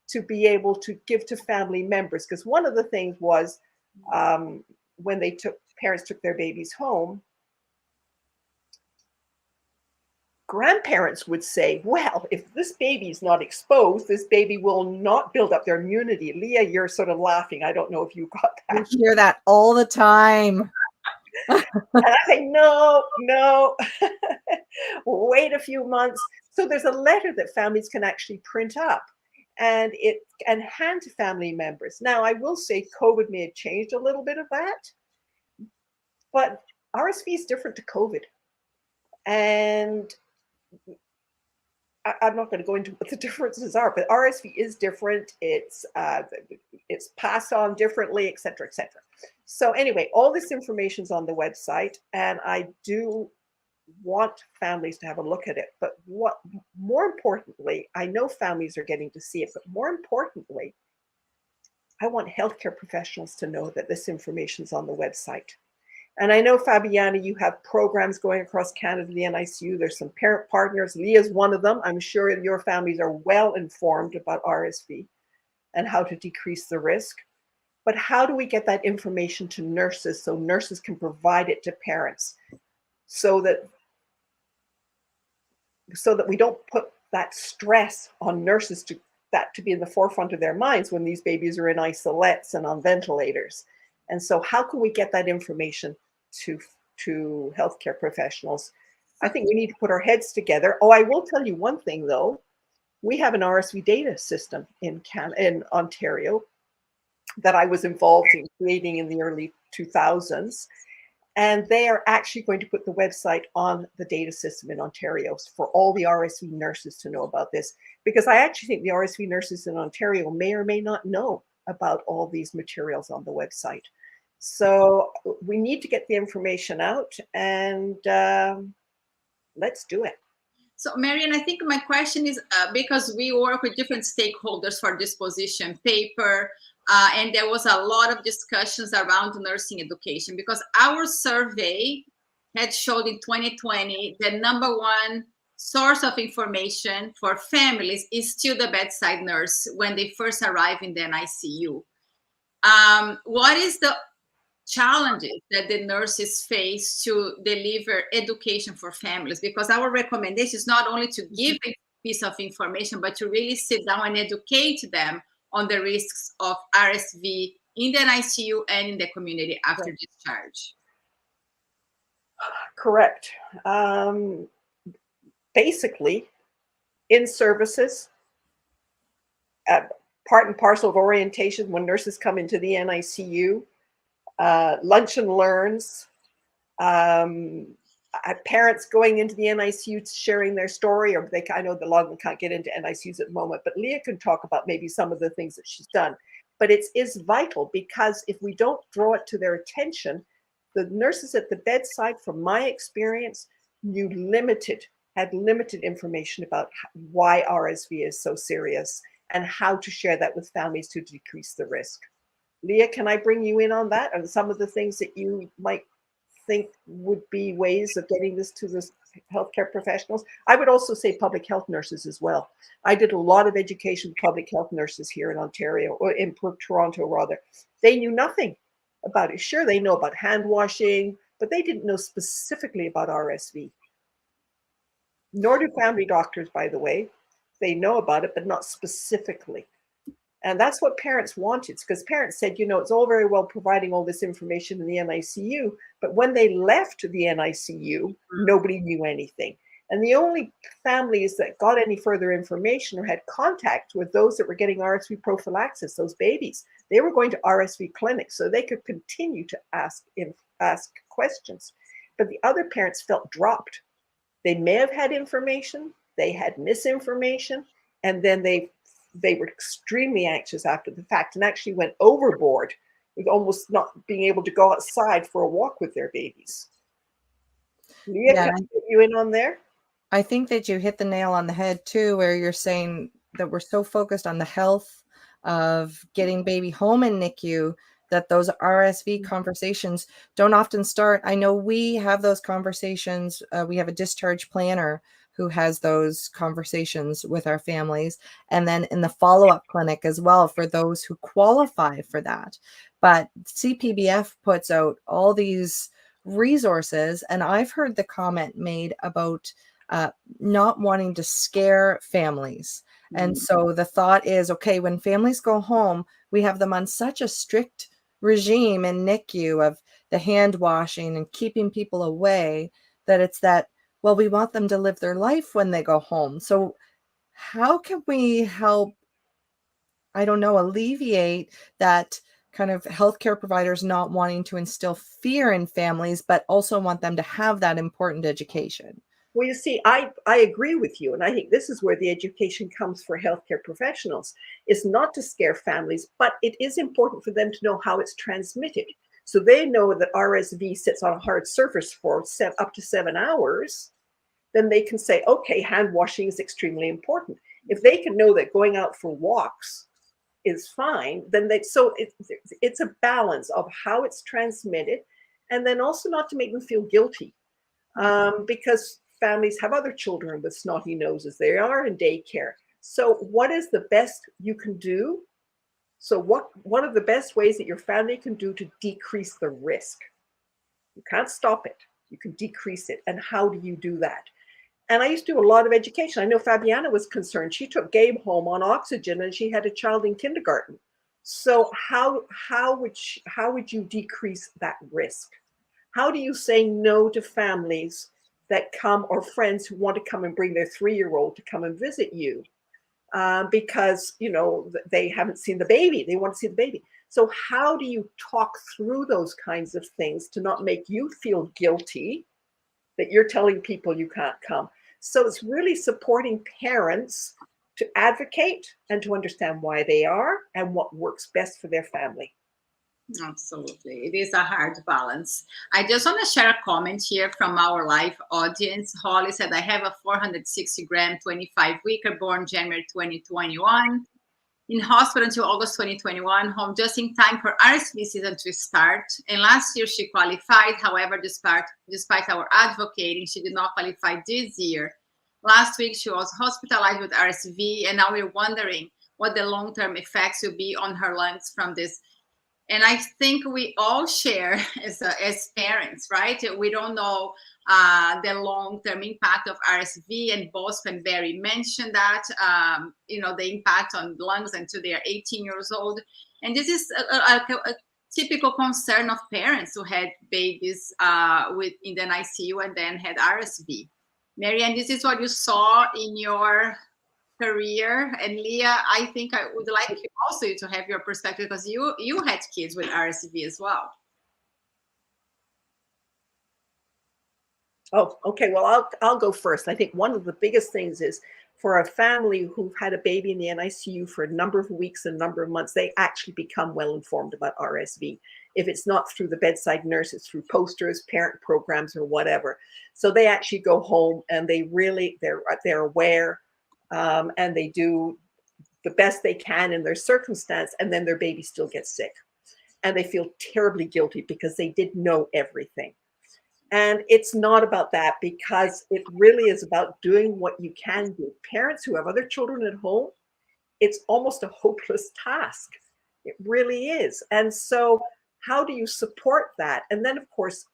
to be able to give to family members. Because one of the things was when parents took their babies home, grandparents would say, well, if this baby is not exposed, this baby will not build up their immunity. Leah, you're sort of laughing. I don't know if you got that. We hear that all the time. And I say, no, wait a few months. So there's a letter that families can actually print up and hand to family members. Now, I will say COVID may have changed a little bit of that, but RSV is different to COVID. And I'm not going to go into what the differences are, but RSV is different. It's passed on differently, et cetera, et cetera. So anyway, all this information is on the website, and I do want families to have a look at it. But more importantly, I know families are getting to see it, but more importantly, I want healthcare professionals to know that this information is on the website. And I know, Fabiana, you have programs going across Canada, the NICU. There's some parent partners. Leah's one of them. I'm sure your families are well informed about RSV and how to decrease the risk. But how do we get that information to nurses so nurses can provide it to parents so that we don't put that stress on nurses to be in the forefront of their minds when these babies are in isolettes and on ventilators? And so how can we get that information to healthcare professionals? I think we need to put our heads together. Oh, I will tell you one thing though. We have an RSV data system in Ontario that I was involved in creating in the early 2000s. And they are actually going to put the website on the data system in Ontario for all the RSV nurses to know about this, because I actually think the RSV nurses in Ontario may or may not know about all these materials on the website. So we need to get the information out, and let's do it. So Marian, I think my question is, because we work with different stakeholders for this position paper, and there was a lot of discussions around nursing education, because our survey had showed in 2020 the number one source of information for families is still the bedside nurse when they first arrive in the NICU. What is the challenges that the nurses face to deliver education for families? Because our recommendation is not only to give a piece of information, but to really sit down and educate them on the risks of RSV in the NICU and in the community after discharge. Correct. Basically, in services, part and parcel of orientation when nurses come into the NICU, lunch and learns, parents going into the NICU sharing their story, or I know a lot of them can't get into NICUs at the moment, but Leah can talk about maybe some of the things that she's done. But it is vital, because if we don't draw it to their attention, the nurses at the bedside, from my experience, had limited information about why RSV is so serious and how to share that with families to decrease the risk. Leah, can I bring you in on that? And some of the things that you might think would be ways of getting this to the healthcare professionals? I would also say public health nurses as well. I did a lot of education with public health nurses here in Ontario, or in Toronto rather. They knew nothing about it. Sure, they know about hand washing, but they didn't know specifically about RSV. Nor do family doctors, by the way. They know about it, but not specifically. And that's what parents wanted, because parents said, it's all very well providing all this information in the NICU, but when they left the NICU, nobody knew anything. And the only families that got any further information or had contact with those that were getting RSV prophylaxis, those babies, they were going to RSV clinics so they could continue to ask questions. But the other parents felt dropped. They may have had information, they had misinformation, and then they were extremely anxious after the fact and actually went overboard with almost not being able to go outside for a walk with their babies. Leah, can I get you in on there? I think that you hit the nail on the head too, where you're saying that we're so focused on the health of getting baby home in NICU, that those RSV conversations don't often start. I know we have those conversations. We have a discharge planner who has those conversations with our families, and then in the follow-up clinic as well for those who qualify for that. But CPBF puts out all these resources, and I've heard the comment made about not wanting to scare families. And so the thought is, okay, when families go home, we have them on such a strict regime in NICU of the hand washing and keeping people away, that it's that, well, we want them to live their life when they go home. So how can we help, I don't know, alleviate that kind of healthcare providers not wanting to instill fear in families, but also want them to have that important education? Well, you see, I agree with you. And I think this is where the education comes for healthcare professionals, is not to scare families, but it is important for them to know how it's transmitted. So they know that RSV sits on a hard surface for up to 7 hours, then they can say, okay, hand washing is extremely important. If they can know that going out for walks is fine, then it's a balance of how it's transmitted, and then also not to make them feel guilty, because families have other children with snotty noses. They are in daycare. So what is the best you can do? So what are the best ways that your family can do to decrease the risk? You can't stop it. You can decrease it. And how do you do that? And I used to do a lot of education. I know Fabiana was concerned. She took Gabe home on oxygen and she had a child in kindergarten. So how would you decrease that risk? How do you say no to families that come, or friends who want to come and bring their 3-year-old to come and visit you because, you know, they haven't seen the baby. They want to see the baby. So how do you talk through those kinds of things to not make you feel guilty that you're telling people you can't come? So it's really supporting parents to advocate and to understand why they are and what works best for their family. Absolutely. It is a hard balance. I just want to share a comment here from our live audience. Holly said, I have a 460-gram, 25-weeker born January 2021. In hospital until August 2021, home just in time for RSV season to start. And last year she qualified. However, despite our advocating, she did not qualify this year. Last week, she was hospitalized with RSV, and now we're wondering what the long-term effects will be on her lungs from this. And I think we all share as parents, right? We don't know the long-term impact of RSV, and Bosco and Barry mentioned that, the impact on lungs until they are 18 years old. And this is a typical concern of parents who had babies in the ICU and then had RSV. Marianne, this is what you saw in your career. And Leah, I think I would like you also to have your perspective, because you had kids with RSV as well. Oh, okay. Well, I'll go first. I think one of the biggest things is for a family who've had a baby in the NICU for a number of weeks, a number of months, they actually become well informed about RSV. If it's not through the bedside nurse, it's through posters, parent programs, or whatever. So they actually go home and they're aware, and they do the best they can in their circumstance, and then their baby still gets sick. And they feel terribly guilty because they didn't know everything. And it's not about that, because it really is about doing what you can do. Parents who have other children at home, it's almost a hopeless task. It really is. And so how do you support that? And then, of course,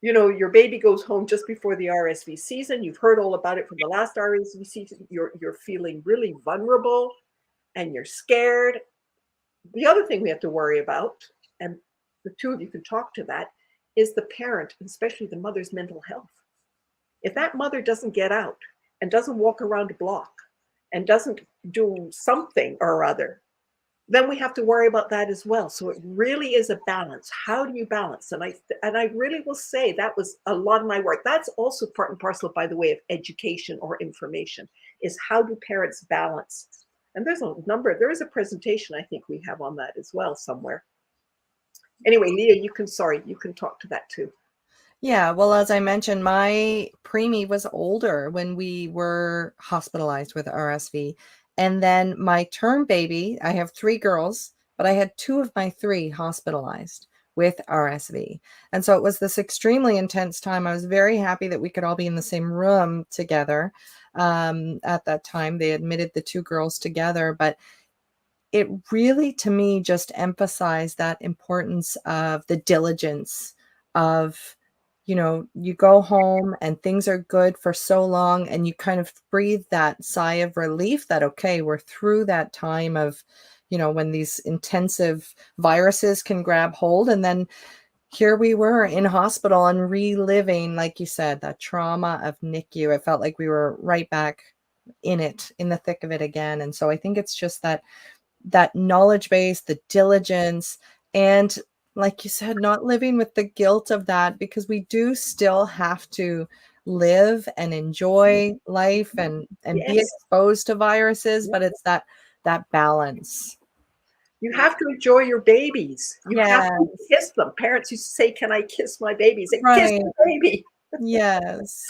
your baby goes home just before the RSV season. You've heard all about it from the last RSV season. You're feeling really vulnerable and you're scared. The other thing we have to worry about, and the two of you can talk to that, is the parent, and especially the mother's mental health. If that mother doesn't get out and doesn't walk around a block and doesn't do something or other, then we have to worry about that as well. So it really is a balance. How do you balance? And I really will say that was a lot of my work. That's also part and parcel, by the way, of education or information, is how do parents balance? And there is a presentation I think we have on that as well somewhere. Anyway, Leah, you can talk to that too. Yeah, well, as I mentioned, my preemie was older when we were hospitalized with RSV. And then my term baby, I have 3 girls, but I had 2 of my 3 hospitalized with RSV. And so it was this extremely intense time. I was very happy that we could all be in the same room together. At that time, they admitted the 2 girls together, but it really, to me, just emphasized that importance of the diligence of, you go home and things are good for so long, and you kind of breathe that sigh of relief that, okay, we're through that time of, when these intensive viruses can grab hold. And then here we were in hospital and reliving, like you said, that trauma of NICU. It felt like we were right back in the thick of it again. And so I think it's just that knowledge base, the diligence, and like you said, not living with the guilt of that, because we do still have to live and enjoy life and be Yes. exposed to viruses, but it's that balance. You have to enjoy your babies. You have to kiss them. Parents used to say, "Can I kiss my baby?" Say, "Kiss the baby." Yes.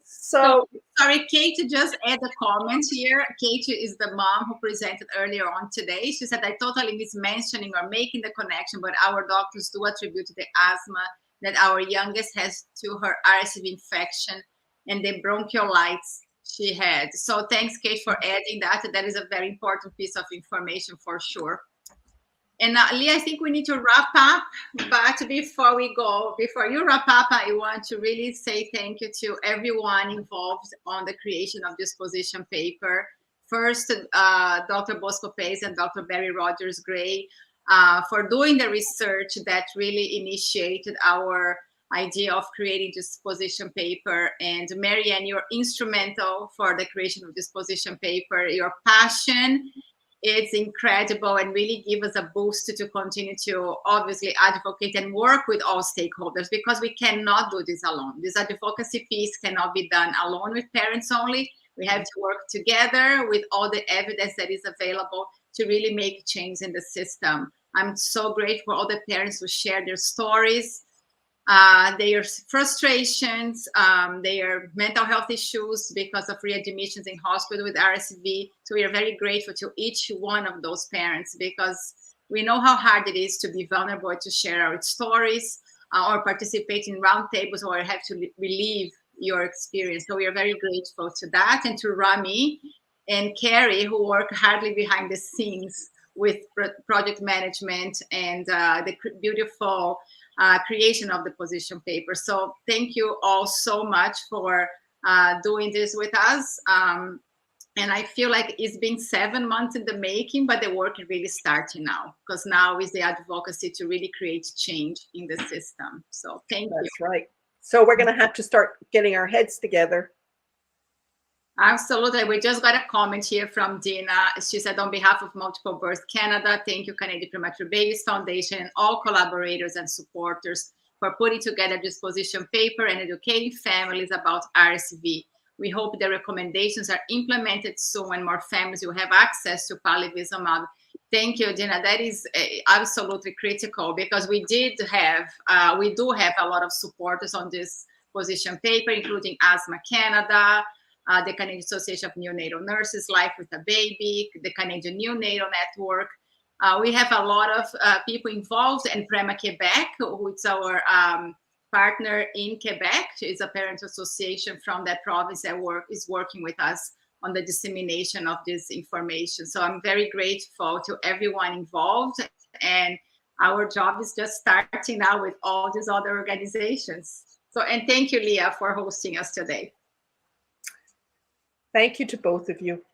So sorry, Kate, just add a comment here. Kate is the mom who presented earlier on today. She said, I totally miss mentioning or making the connection, but our doctors do attribute to the asthma that our youngest has to her RSV infection and the bronchiolitis she had. So thanks, Kate, for adding that. That is a very important piece of information for sure. And Lee, I think we need to wrap up, but before you wrap up, I want to really say thank you to everyone involved on the creation of this position paper. First, Dr. Bosco Pace and Dr. Barry Rogers Gray for doing the research that really initiated our idea of creating this position paper. And Marianne, you're instrumental for the creation of this position paper. Your passion, it's incredible and really give us a boost to continue to obviously advocate and work with all stakeholders, because we cannot do this alone. This advocacy piece cannot be done alone with parents only. We have to work together with all the evidence that is available to really make change in the system. I'm so grateful for all the parents who share their stories, their frustrations, their mental health issues because of readmissions in hospital with RSV. So we are very grateful to each one of those parents, because we know how hard it is to be vulnerable, to share our stories or participate in roundtables or have to relieve your experience. So we are very grateful to that, and to Rami and Carrie, who work hardly behind the scenes with project management and the beautiful creation of the position paper. So thank you all so much for doing this with us. And I feel like it's been 7 months in the making, but the work is really starting now, because now is the advocacy to really create change in the system. So thank you. That's right. So we're going to have to start getting our heads together. Absolutely. We just got a comment here from Dina. She said, on behalf of Multiple Birth Canada, thank you, Canadian Premature Babies Foundation, and all collaborators and supporters for putting together this position paper and educating families about RSV. We hope the recommendations are implemented soon and more families will have access to palivizumab. Thank you, Dina. That is absolutely critical, because we do have a lot of supporters on this position paper, including Asthma Canada, the Canadian Association of Neonatal Nurses, Life with a Baby, the Canadian Neonatal Network. We have a lot of people involved, and Preemie Quebec, who is our partner in Quebec. It's a parent association from that province that is working with us on the dissemination of this information. So I'm very grateful to everyone involved, and our job is just starting now with all these other organizations. So, and thank you, Leah, for hosting us today. Thank you to both of you.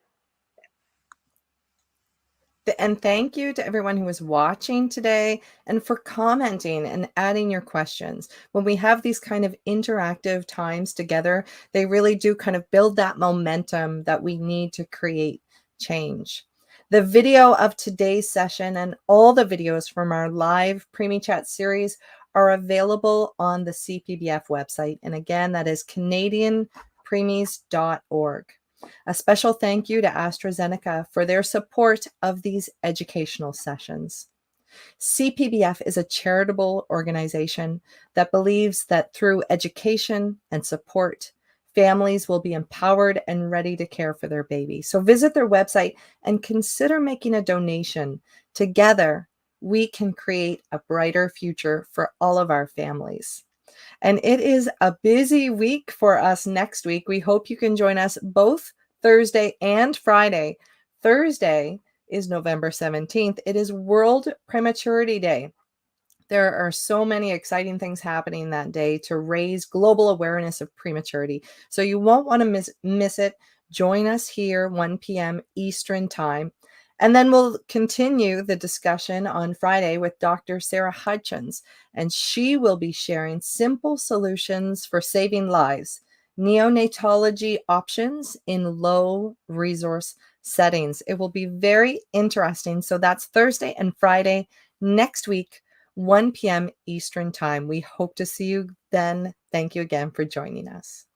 And thank you to everyone who is watching today and for commenting and adding your questions. When we have these kind of interactive times together, they really do kind of build that momentum that we need to create change. The video of today's session and all the videos from our live Preemie Chat series are available on the CPBF website. And again, that is CanadianPreemies.org. A special thank you to AstraZeneca for their support of these educational sessions. CPBF is a charitable organization that believes that through education and support, families will be empowered and ready to care for their baby. So visit their website and consider making a donation. Together, we can create a brighter future for all of our families. And it is a busy week for us next week. We hope you can join us both Thursday and Friday. Thursday is November 17th. It is World Prematurity Day. There are so many exciting things happening that day to raise global awareness of prematurity. So you won't want to miss it. Join us here, 1 p.m. Eastern Time. And then we'll continue the discussion on Friday with Dr. Sarah Hutchins, and she will be sharing simple solutions for saving lives, neonatology options in low resource settings. It will be very interesting. So that's Thursday and Friday next week, 1 p.m. Eastern Time. We hope to see you then. Thank you again for joining us.